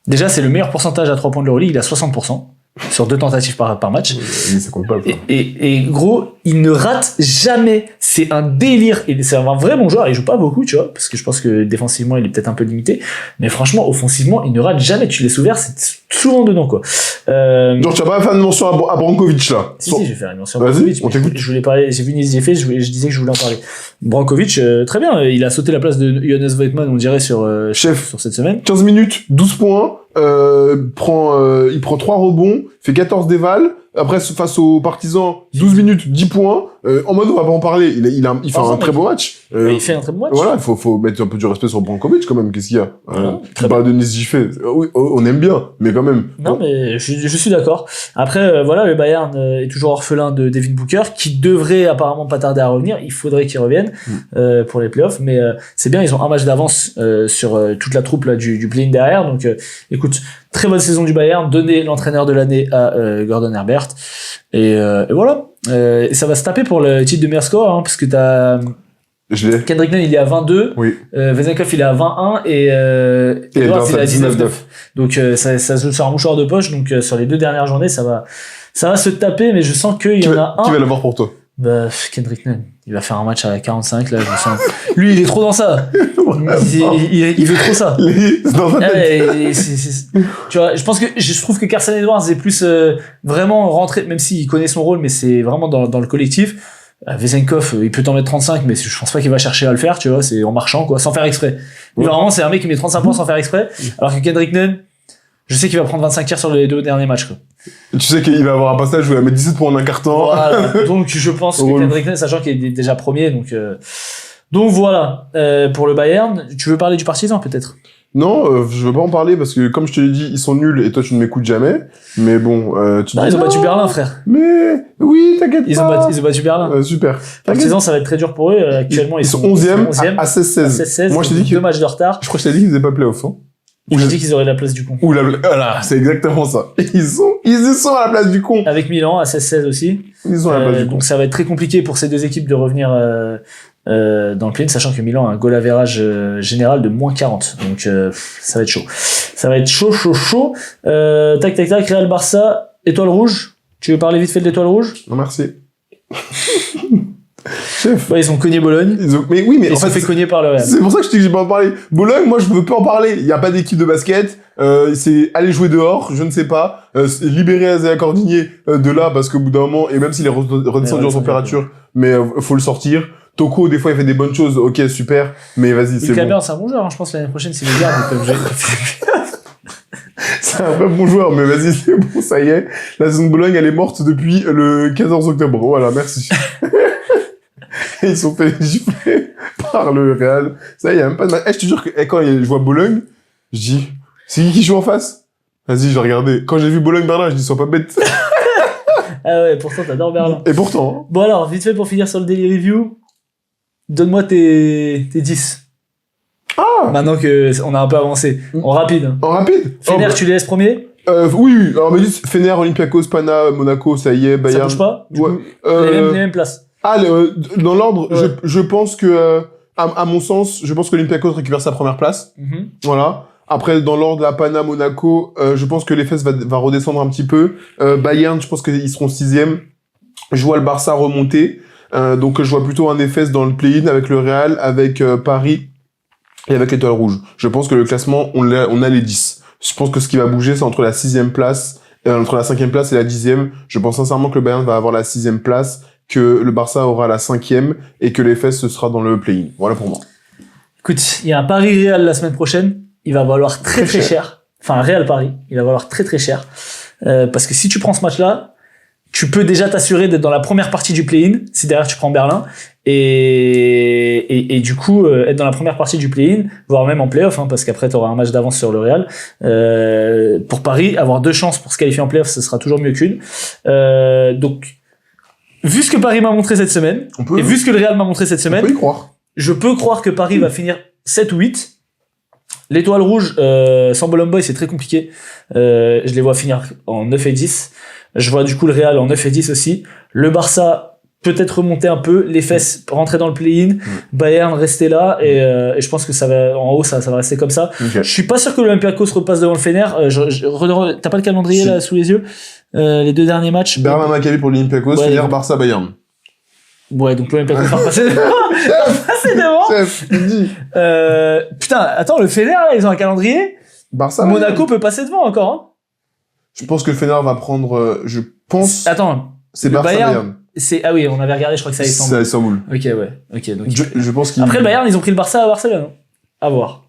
Déjà, c'est le meilleur pourcentage à 3 points de l'Euroleague, il a 60% sur 2 tentatives par match. Ça compte pas. Et gros, il ne rate jamais. C'est un délire. C'est un vrai bon joueur. Il joue pas beaucoup, tu vois, parce que je pense que défensivement, il est peut-être un peu limité. Mais franchement, offensivement, il ne rate jamais. Tu laisses ouvert, c'est souvent dedans, quoi. Genre, tu vas pas faire une mention à Brankovic, là? Si, je vais faire une mention à Brankovic. On t'écoute. Je voulais parler, j'ai vu Nils Giffey, je disais que je voulais en parler. Brankovic, très bien. Il a sauté la place de Jonas Voigtmann, on dirait, sur cette semaine. 15 minutes, 12 points. Il prend 3 rebonds, fait 14 dévals, Après, face aux partisans, 12 minutes, 10 points. En mode, on va pas en parler. Il fait un très beau match. Il fait un très bon match. Voilà, faut mettre un peu du respect sur Brankovic, quand même. Qu'est-ce qu'il y a? Tu très parles de Nice Giffey. Oui, on aime bien, mais quand même. Non, mais je suis d'accord. Après, voilà, le Bayern est toujours orphelin de Devin Booker, qui devrait apparemment pas tarder à revenir. Il faudrait qu'il revienne pour les playoffs. Mais c'est bien, ils ont un match d'avance sur toute la troupe là, du play-in derrière. Donc, écoute, très bonne saison du Bayern. Donnez l'entraîneur de l'année à Gordon Herbert. Et voilà. Et ça va se taper pour le titre de meilleur score, hein, parce que t'as Kendrick Nunn, il est à 22. Oui. Vezenkov, il est à 21 et Edwards, il est à 19-9. Donc ça se joue sur un mouchoir de poche. Donc sur les 2 dernières journées, ça va se taper, mais je sens qu'il y en a un. Qui va l'avoir pour toi? Bah, Kendrick Nunn. Il va faire un match à 45, là, je me sens. Lui, il est trop dans ça. Il veut trop ça. Dans sa tête. Tu vois, je trouve que Carson Edwards est plus vraiment rentré, même s'il connaît son rôle, mais c'est vraiment dans le collectif. Vezenkov, il peut t'en mettre 35, mais je pense pas qu'il va chercher à le faire, tu vois, c'est en marchant, quoi, sans faire exprès. Lui, vraiment, c'est un mec qui met 35 points sans faire exprès, alors que Kendrick Nunn, je sais qu'il va prendre 25 tirs sur les 2 derniers matchs, quoi. Tu sais qu'il va avoir un passage où il va mettre 17 points en un carton. Voilà. Donc, je pense que Kendrick Nunn, sachant qu'il est déjà premier, donc voilà. Pour le Bayern, tu veux parler du Partizan, peut-être? Non, je veux pas en parler parce que, comme je te l'ai dit, ils sont nuls et toi tu ne m'écoutes jamais. Mais bon, ils ont battu Berlin, frère. Mais, oui, t'inquiète pas. Ils ont battu Berlin. Super. Partizan, ça va être très dur pour eux. Actuellement, ils sont 11e à 16-16. Moi, je t'ai dit 2 matchs de retard. Je crois que je t'ai dit qu'ils faisaient pas playoff, hein. Ou j'ai dit qu'ils auraient la place du con. Voilà, c'est exactement ça. Ils sont à la place du con. Avec Milan, à 16-16 aussi. Ils sont à la place du con. Donc ça va être très compliqué pour ces 2 équipes de revenir dans le play-in, sachant que Milan a un goal average général de moins 40. Donc ça va être chaud. Ça va être chaud. Tac, Real Barça, étoile rouge. Tu veux parler vite fait de l'étoile rouge? Non, merci. Chef. Ouais, ils ont cogné Bologne. Mais oui, mais ils se sont fait cogner par le Real. C'est pour ça que je te dis que j'ai pas en parler. Bologne, moi, je veux pas en parler. Il y a pas d'équipe de basket. C'est aller jouer dehors, je ne sais pas. Libérer Azea Cordigné de là, parce qu'au bout d'un moment, et même s'il est redescendu en température, mais faut le sortir. Toko, des fois, il fait des bonnes choses. Ok, super. Mais vas-y, c'est bon. C'est un bon joueur, hein. Je pense que l'année prochaine, c'est le garde. C'est un vrai bon joueur, mais vas-y, c'est bon, ça y est. La saison de Bologne, elle est morte depuis le 14 octobre. Voilà, merci. Et ils sont fait gifler par le Real. Ça y est, y a même pas de match. Je te jure que quand je vois Bologne, je dis, c'est qui joue en face? Vas-y, je vais regarder. Quand j'ai vu Bologne-Berlin, je dis, sois pas bête. Ah ouais, pourtant, t'adores Berlin. Et pourtant. Hein. Bon alors, vite fait pour finir sur le Daily Review, donne-moi tes 10. Ah! Maintenant que on a un peu avancé. En rapide. En rapide? Fener, tu les laisses premiers? Oui. Alors, mais dis, Fener, Olympiakos, Pana, Monaco, ça y est, Bayern. Ça bouge pas? Ouais. Les mêmes places. Dans l'ordre, je pense que, à mon sens, je pense que Olympiakos récupère sa première place. Voilà. Après, dans l'ordre, la Pana, Monaco, je pense que l'Efes va redescendre un petit peu. Bayern, je pense qu'ils seront 6e. Je vois le Barça remonter. Donc, je vois plutôt un Efes dans le play-in avec le Real, avec Paris et avec l'Étoile Rouge. Je pense que le classement, on a les 10. Je pense que ce qui va bouger, c'est entre la 6e place, entre la 5e place et la 10e. Je pense sincèrement que le Bayern va avoir la 6e place, que le Barça aura la 5e et que l'Efes ce sera dans le play-in. Voilà pour moi. Écoute, il y a un Paris-Real la semaine prochaine. Il va valoir très cher. Enfin, Real-Paris. Il va valoir très cher. Parce que si tu prends ce match-là, tu peux déjà t'assurer d'être dans la première partie du play-in, si derrière tu prends Berlin, et du coup, être dans la première partie du play-in, voire même en play-off, hein, parce qu'après tu auras un match d'avance sur le Real. Pour Paris, avoir 2 chances pour se qualifier en play-off, ce sera toujours mieux qu'une. Donc, vu ce que Paris m'a montré cette semaine, et vu ce que le Real m'a montré cette semaine, on peut y croire. Je peux croire que Paris va finir 7 ou 8. L'étoile rouge, sans Bolomboy, c'est très compliqué. Je les vois finir en 9 et 10. Je vois du coup le Real en 9 et 10 aussi. Le Barça peut-être remonter un peu. Les Fesses rentrer dans le play-in. Bayern rester là. Et je pense que ça va, en haut, ça va rester comme ça. Okay. Je suis pas sûr que l'Olympiakos repasse devant le Fener. T'as pas le calendrier là sous les yeux? Les 2 derniers matchs. Berlin Maccabi pour l'Olympiakos, ouais, Fener, Barça, Bayern. Ouais, donc l'Olympiakos va passer devant. Putain, attends, le Fener, là, ils ont un calendrier. Barça, Monaco peut passer devant encore, hein. Je pense que le Fener va prendre, Attends. C'est Barça, Bayern. Ah oui, on avait regardé, je crois que c'est à Istanbul. C'est à Istanbul. Ok, ouais. Ok, donc. Je pense Après le Bayern, ils ont pris le Barça à Barcelone. À voir.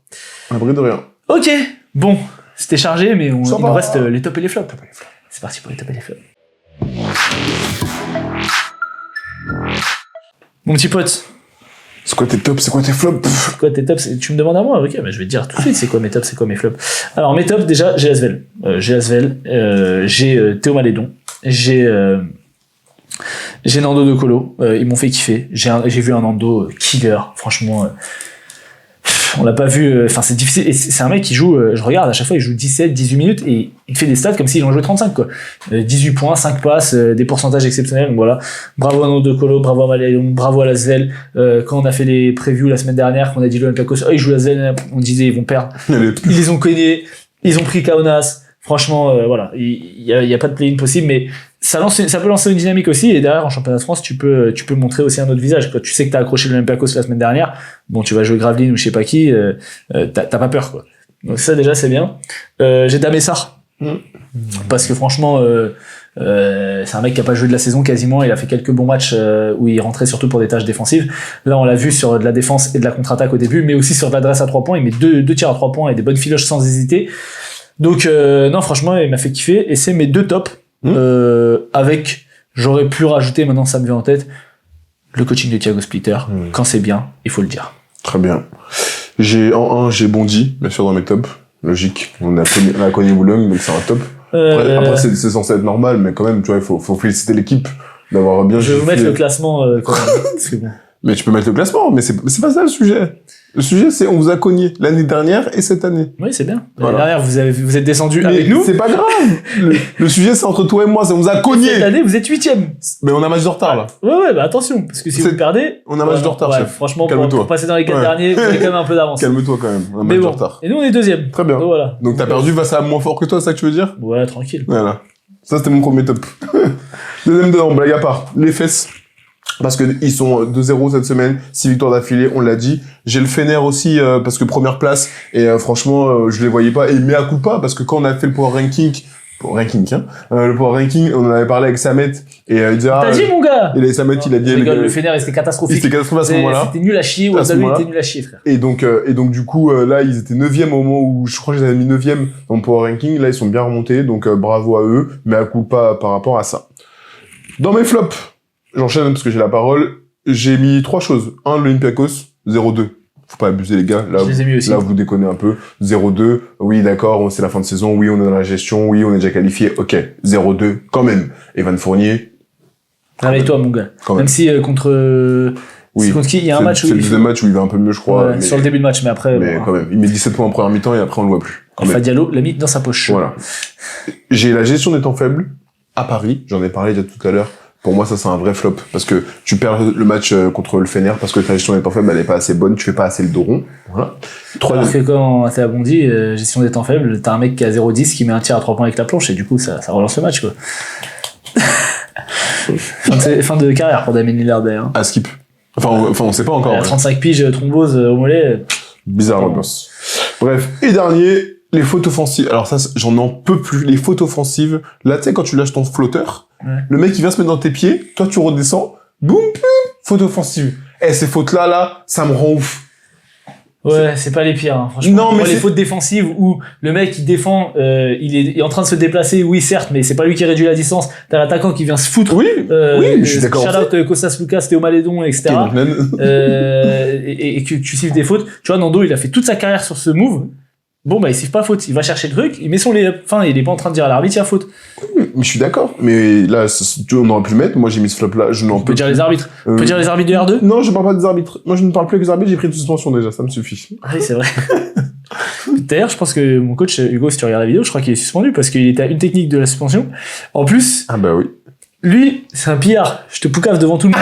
À vrai de rien. Ok. Bon. C'était chargé, mais il nous reste les tops et les flops. C'est parti pour les tops et les flops. Mon petit pote. C'est quoi tes tops, c'est quoi tes flops? C'est quoi tes tops? Tu me demandes à moi? Ok, bah, je vais te dire tout de suite c'est quoi mes tops, c'est quoi mes flops. Alors, mes tops, déjà, j'ai Asvel. J'ai Théo Malédon. J'ai Nando De Colo. Ils m'ont fait kiffer. J'ai vu un Nando killer. Franchement, on l'a pas vu. Enfin, c'est difficile. Et c'est un mec qui joue, je regarde, à chaque fois, il joue 17, 18 minutes et il fait des stats comme s'il en jouait 35, quoi. 18 points, 5 passes, des pourcentages exceptionnels. Donc voilà. Bravo à Nando De Colo, bravo à Malédon, bravo à l'Asvel. Quand on a fait les previews la semaine dernière, qu'on a dit l'Olympiakos, ils jouent l'Asvel, on disait ils vont perdre. Ils les ont cognés. Ils ont pris Kaunas. Franchement, voilà. Il y a pas de play-in possible, mais ça peut lancer une dynamique aussi, et derrière, en championnat de France, tu peux montrer aussi un autre visage. Quand tu sais que t'as accroché l'Olympiakos la semaine dernière, bon, tu vas jouer Gravelines ou je sais pas qui, t'as pas peur, quoi. Donc ça, déjà, c'est bien. J'ai Damessar. Parce que franchement, c'est un mec qui a pas joué de la saison quasiment, il a fait quelques bons matchs, où il rentrait surtout pour des tâches défensives. Là, on l'a vu sur de la défense et de la contre-attaque au début, mais aussi sur de l'adresse à 3 points, il met deux tirs à 3 points et des bonnes filoches sans hésiter. Donc, non, franchement, il m'a fait kiffer, et c'est mes 2 tops. Avec, j'aurais pu rajouter, maintenant ça me vient en tête, le coaching de Thiago Splitter. Quand c'est bien, il faut le dire. Très bien. J'ai Bondy, bien sûr, dans mes tops. Logique. On a connu Boulogne, donc c'est un top. Après c'est censé être normal, mais quand même, tu vois, il faut féliciter l'équipe d'avoir bien. Je vais vous mettre le classement, quand même. Parce que bon. Mais tu peux mettre le classement, mais c'est pas ça le sujet. Le sujet, c'est on vous a cogné l'année dernière et cette année. Oui, c'est bien. L'année dernière, vous êtes descendu avec nous. C'est pas grave. le sujet, c'est entre toi et moi, c'est on vous a cogné. Cette année, vous êtes 8e. Mais on a match de retard, là. Ouais, bah attention, parce que si vous perdez. On a match de retard, chef. Franchement, pour passer dans les 4 derniers, vous avez quand même un peu d'avance. Calme-toi quand même. On a match de retard. Et nous, on est 2e. Très bien. Donc voilà. Donc t'as perdu face à moins fort que toi, c'est ça que tu veux dire? Ouais, tranquille. Voilà. Ça, c'était mon premier top. Deuxième dedans, blague à part. Les fesses. Parce que ils sont 2-0 cette semaine, 6 victoires d'affilée, on l'a dit. J'ai le Fener aussi, parce que première place, et franchement, je les voyais pas, et mea culpa, parce que quand on a fait le power ranking, le power ranking, on en avait parlé avec Samet, et il disait, T'as dit, mon gars! Et Samet, il a dit, le Fener, c'était catastrophique. C'était catastrophique à ce moment-là. C'était nul à chier, ou Abdalou était nul à chier, frère. Et donc, du coup, là, ils étaient 9e au moment où, je crois que je les avais mis 9e dans le power ranking, là, ils sont bien remontés, donc bravo à eux, mea culpa par rapport à ça. Dans mes flops, j'enchaîne parce que j'ai la parole. J'ai mis 3 choses. 1, l'Olympiakos, 0-2. Faut pas abuser, les gars. Là, je les ai mis aussi. Là, vous déconnez un peu. 0-2. Oui, d'accord, c'est la fin de saison. Oui, on est dans la gestion. Oui, on est déjà qualifié. Ok. 0-2. Quand même. Evan Fournier. Réveille-toi, mon gars. Même si contre... Oui. C'est contre qui? Il y a un match où c'est le deuxième match où il va un peu mieux, je crois. Ouais, mais... Sur le début de match, mais après... Mais quand même. Il met 17 points en première mi-temps et après, on le voit plus. Alpha Diallo l'a mis dans sa poche. Voilà. J'ai la gestion des temps faibles à Paris. J'en ai parlé déjà tout à l'heure. Pour moi, ça, c'est un vrai flop. Parce que tu perds le match contre le Fener parce que ta gestion des temps faibles, elle est pas assez bonne, tu fais pas assez le dos rond. Voilà. Alors que quand t'es à Bondy, gestion des temps faibles, t'as un mec qui a 0-10 qui met un tir à 3 points avec la planche et du coup, ça relance le match, quoi. fin de carrière pour Damien Lillard, d'ailleurs. À skip. Enfin, on sait pas encore. 35 piges, thrombose au mollet. Bizarre l'ambiance. Bref. Et dernier, les fautes offensives. Alors ça, j'en en peux plus. Les fautes offensives. Là, tu sais, quand tu lâches ton flotteur, le mec, il vient se mettre dans tes pieds, toi, tu redescends, boum, faute offensive. Ces fautes-là, ça me rend ouf. Ouais, c'est pas les pires, hein, franchement. Non, mais les fautes défensives où le mec, il défend, il est en train de se déplacer, oui, certes, mais c'est pas lui qui réduit la distance. T'as l'attaquant qui vient se foutre. Oui, je suis d'accord. Shout-out Kostas Lucas, Théo Malédon, etc. Et que tu siffles des fautes. Tu vois, Nando, il a fait toute sa carrière sur ce move. Bon, bah, il siffle pas faute. Il va chercher le truc, il met son enfin, il est pas en train de dire à l'arbitre, il y a faute. Mais je suis d'accord. Mais là, on aurait pu le mettre. Moi, j'ai mis ce flop là. Je n'en peux plus. Dire les arbitres. On peut dire les arbitres de R2? Non, je parle pas des arbitres. Moi, je ne parle plus que des arbitres. J'ai pris une suspension déjà. Ça me suffit. Ah oui, c'est vrai. D'ailleurs, je pense que mon coach, Hugo, si tu regardes la vidéo, je crois qu'il est suspendu parce qu'il était à une technique de la suspension. En plus. Ah bah oui. Lui, c'est un pillard. Je te poucave devant tout le monde.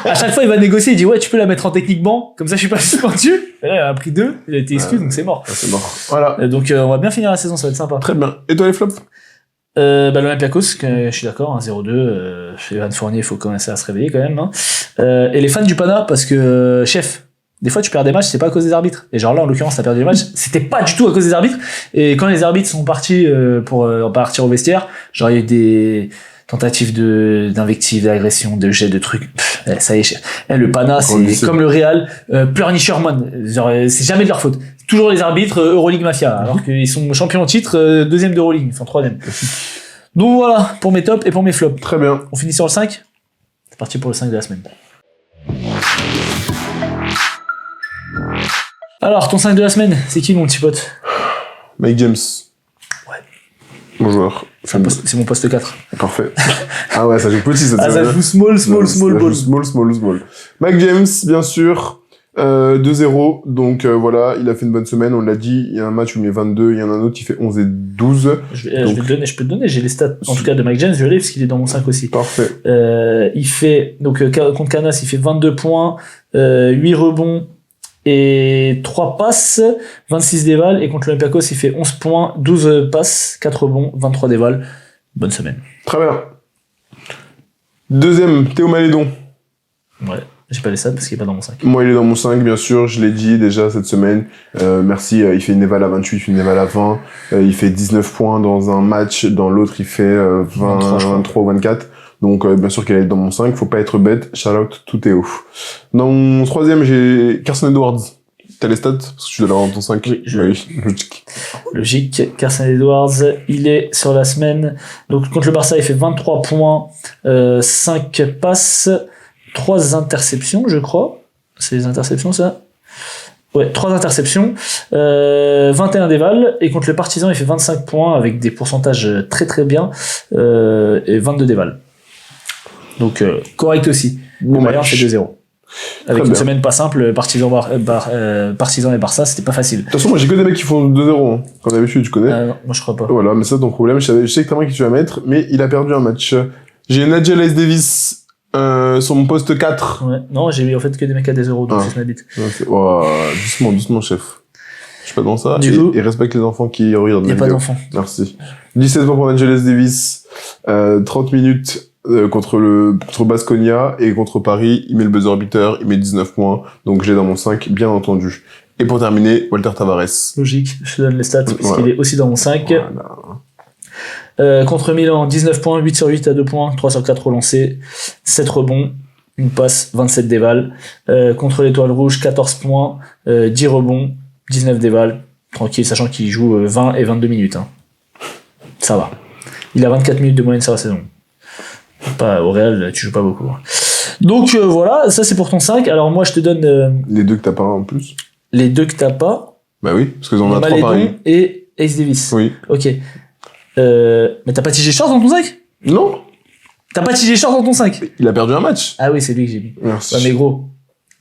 À chaque fois, il va négocier, il dit ouais, tu peux la mettre en technique banc, comme ça je suis pas suspendu. Et là, il a pris 2, il a été exclu, donc c'est mort. C'est mort. Voilà. Donc on va bien finir la saison, ça va être sympa. Très bien. Et toi les flops? L'Olympiakos, je suis d'accord, 0-2, Evan Fournier, il faut commencer à se réveiller quand même. Hein. Et les fans du Pana, parce que chef, des fois tu perds des matchs, c'est pas à cause des arbitres. Et genre là, en l'occurrence, t'as perdu des matchs, c'était pas du tout à cause des arbitres. Et quand les arbitres sont partis pour partir au vestiaire, genre il y a eu des tentative d'invective, d'agression, de jet, de trucs. Ça y est, le Pana, c'est comme le Real, pleurnicher man. C'est jamais de leur faute. Toujours les arbitres, Euroleague Mafia, alors qu'ils sont champions en titre, deuxième d'Euroleague, enfin troisième. Donc voilà, pour mes tops et pour mes flops. Très bien. On finit sur le 5? C'est parti pour le 5 de la semaine. Alors, ton 5 de la semaine, c'est qui mon petit pote? Mike James. Ouais. Bon joueur. C'est mon poste 4. Parfait. Ah ouais, ça joue petit cette semaine. Ça joue small ball. Small. Mike James, bien sûr. 2-0. Donc voilà, il a fait une bonne semaine, on l'a dit. Il y a un match où il met 22, il y en a un autre qui fait 11 et 12. Je peux te donner, j'ai les stats, en tout cas de Mike James, je l'ai parce qu'il est dans mon 5 aussi. Parfait. Il fait, donc contre Canas, il fait 22 points, 8 rebonds et 3 passes, 26 dévals, et contre l'Olympiakos, il fait 11 points, 12 passes, 4 rebonds, 23 dévals. Bonne semaine. Très bien. Deuxième, Théo Malédon. Ouais. J'ai pas les stats parce qu'il est pas dans mon 5. Moi, il est dans mon 5, bien sûr. Je l'ai dit déjà cette semaine. Merci. Il fait une éval à 28, il fait une éval à 20. Il fait 19 points dans un match. Dans l'autre, il fait 23 ou 24. Donc, bien sûr qu'elle est dans mon 5. Faut pas être bête. Shout out to Théo. Dans mon troisième, j'ai Carson Edwards. T'as les stats? Parce que tu dois l'avoir dans ton 5. Oui, logique. Logique. Carson Edwards, il est sur la semaine. Donc, contre le Barça, il fait 23 points, 5 passes, 3 interceptions, je crois. C'est les interceptions, ça? Ouais, 3 interceptions, 21 dévals, et contre le Partizan, il fait 25 points avec des pourcentages très très bien, et 22 dévals. Donc, correct aussi. Bon Bayern fait 2-0. Avec une bien. semaine pas simple, Partizan et Barça, c'était pas facile. De toute façon, moi, j'ai que des mecs qui font 2-0. Hein. Comme d'habitude, tu connais. Non, moi je crois pas. Voilà, mais ça, ton problème. Je sais que t'as un qui tu vas mettre, mais il a perdu un match. J'ai Nigel S. Davis. Sur mon poste 4. Ouais. Non, j'ai mis en fait que des mecs à des euros, donc c'est ma bite. Doucement, chef. Je suis pas dans ça. Du coup, et respecte les enfants qui regardent il n'y a la pas vidéo. d'enfants. Merci. 17 points pour Angeles Davis. 30 minutes contre Baskonia. Et contre Paris, il met le buzzer beater. Il met 19 points. Donc j'ai dans mon 5, bien entendu. Et pour terminer, Walter Tavares. Logique, je te donne les stats, parce Voilà. qu'il est aussi dans mon 5. Voilà. Contre Milan, 19 points, 8 sur 8 à 2 points, 3 sur 4 relancés, 7 rebonds, une passe, 27 dévals. Contre l'Étoile Rouge, 14 points, 10 rebonds, 19 dévals. Tranquille, sachant qu'il joue 20 et 22 minutes. Hein. Ça va. Il a 24 minutes de moyenne sur la saison. Pas, au Real, tu joues pas beaucoup. Donc voilà, ça c'est pour ton 5. Alors moi je te donne Les deux que t'as pas en plus. les deux que t'as pas. Bah oui, parce qu'ils en ont 3 Malédon pareils. et Ace Davis. Oui. Ok. Mais t'as pas TJ Short dans ton 5? Non. T'as pas TJ Short dans ton 5? Il a perdu un match. Ah oui, c'est lui que j'ai mis. Merci. Ouais, mais gros.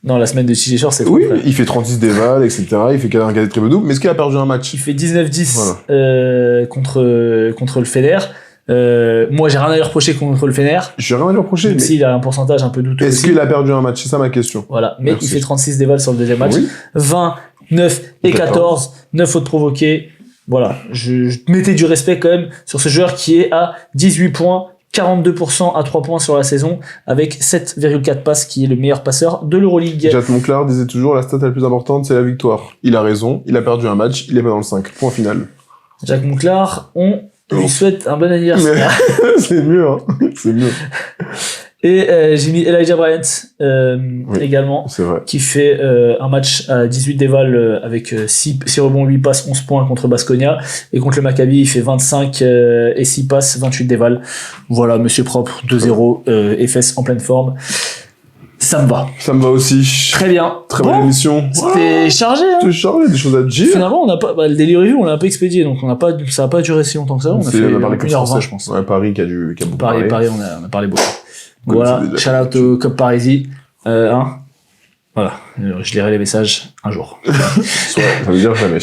Non, la semaine de TJ Short, c'est trop Oui, frère. il fait 36 dévals, etc. Il fait un cadet triple double. Mais est-ce qu'il a perdu un match? Il fait 19-10 Voilà. contre le Fener. Moi, j'ai rien à lui reprocher contre le Fener. J'ai rien à lui reprocher. Même Mais s'il a un pourcentage un peu douteux est-ce aussi. qu'il a perdu un match? C'est ça ma question. Voilà. Mais Merci. il fait 36 dévals sur le deuxième match. Oui. 20, 9 et 14. 9 fautes provoquées. Voilà. Je mettais du respect quand même sur ce joueur qui est à 18 points, 42% à 3 points sur la saison, avec 7,4 passes, qui est le meilleur passeur de l'Euroleague. Jacques Monclar disait toujours la stat la plus importante, c'est la victoire. Il a raison, il a perdu un match, il est pas dans le 5. Point final. Jacques Monclar, on lui Oh. souhaite un bon anniversaire. Mais c'est mieux, hein. C'est mieux. Et j'ai mis Elijah Bryant également, C'est vrai. qui fait un match à 18 dévals avec 6 rebonds, 8 passes, 11 points contre Baskonia. Et contre le Maccabi, il fait 25 et 6 passes, 28 dévals. Voilà, monsieur propre, 2-0, FS en pleine forme. Ça me va. Ça me va aussi. Très bien. Très Bon, bonne émission. C'était chargé, hein. C'était chargé, des choses à dire. Finalement, on n'a pas, le daily review, on l'a un peu expédié, donc ça a pas duré si longtemps que ça. On a fait on a parlé que 1h20, français, je pense. Ouais, Paris qui a beaucoup parlé. Paris, on a parlé beaucoup. Comme Voilà, c'est déjà shout out au Cop Parisie. Voilà, je lirai les messages un jour. Soit, ça veut dire jamais.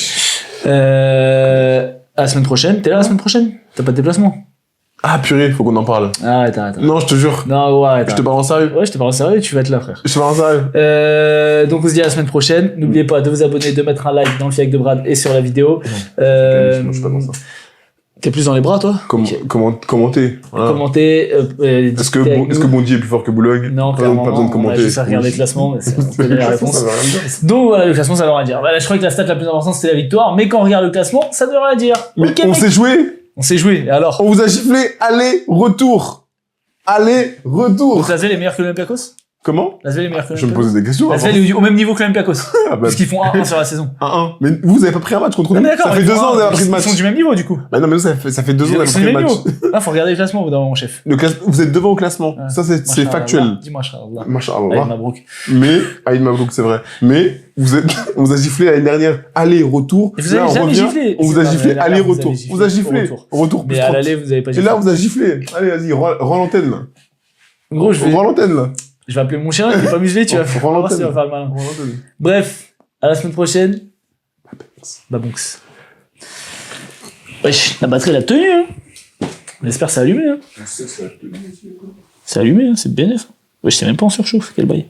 À la semaine prochaine. T'es là la semaine prochaine? T'as pas de déplacement? Ah, purée, faut qu'on en parle. Arrête. Non, je te jure. Non, ouais, arrête. Je te parle en sérieux. Ouais, je te parle en sérieux, tu vas être là, frère. Je te parle en sérieux. Donc on se dit à la semaine prochaine. N'oubliez pas de vous abonner, de mettre un like dans le fiac de Brad et sur la vidéo. Je suis pas dans ça. T'es plus dans les bras, toi? Ok. Commenter. Voilà. Commentez. Est-ce que Bondy est plus fort que Boulogne? Non, Pas clairement. besoin de On commenter. a juste à regarder le classement, mais on connaît la réponse. Ça veut rien dire. Donc voilà, le classement, ça veut rien dire. Voilà, je crois que la stat la plus importante, c'était la victoire, mais quand on regarde le classement, ça ne veut rien dire. Mais Ok, on mec. s'est joué. On s'est joué, et alors? On vous a giflé. Aller, retour. Aller, retour. Donc Lasvel est meilleur que l'Olympiakos? Comment? Lasvel est meilleur que Je me l'Olympiakos? posais des questions. Lasvel est au même niveau que l'Olympiakos. Ah bah, Parce qu'ils font 1-1 sur la saison. 1-1. Mais vous avez pas pris un match contre nous. Ah, d'accord, Ça fait ils 2 font ans qu'on a un- pris de match. Ils sont du même niveau, du coup. Bah non, mais nous, ça fait 2 ans qu'on a Ils sont pris du de même match. niveau. Ah, faut regarder le classement au bout d'un moment, chef. Vous êtes devant au classement. Ouais. Ça, c'est Masha'Allah. factuel. Dis-moi, Masha'Allah. Masha'Allah. Allez, Mabrouk. Mais, Aïd Mabrouk, c'est vrai. Mais, On vous a giflé l'année dernière, aller-retour. Vous Là, avez on jamais revient, giflé. on vous C'est a pas giflé, vrai, aller-retour. vous avez On vous a giflé giflé. au Retour plus Mais à 30. l'aller, vous avez pas Et giflé. là, on vous a giflé. Allez, vas-y, rends l'antenne, là. Gros, je Rends l'antenne, là. vais appeler mon chien, il est pas muselé, tu vas Rends voir s'il l'antenne. va faire le malin. Rends l'antenne. Bref, à la semaine prochaine. Babonks. Wesh, la batterie elle a tenu, hein. On espère que ça a allumé, hein. C'est allumé, hein, c'est BNF. Wesh, c'est même pas en surchauffe, quel bail.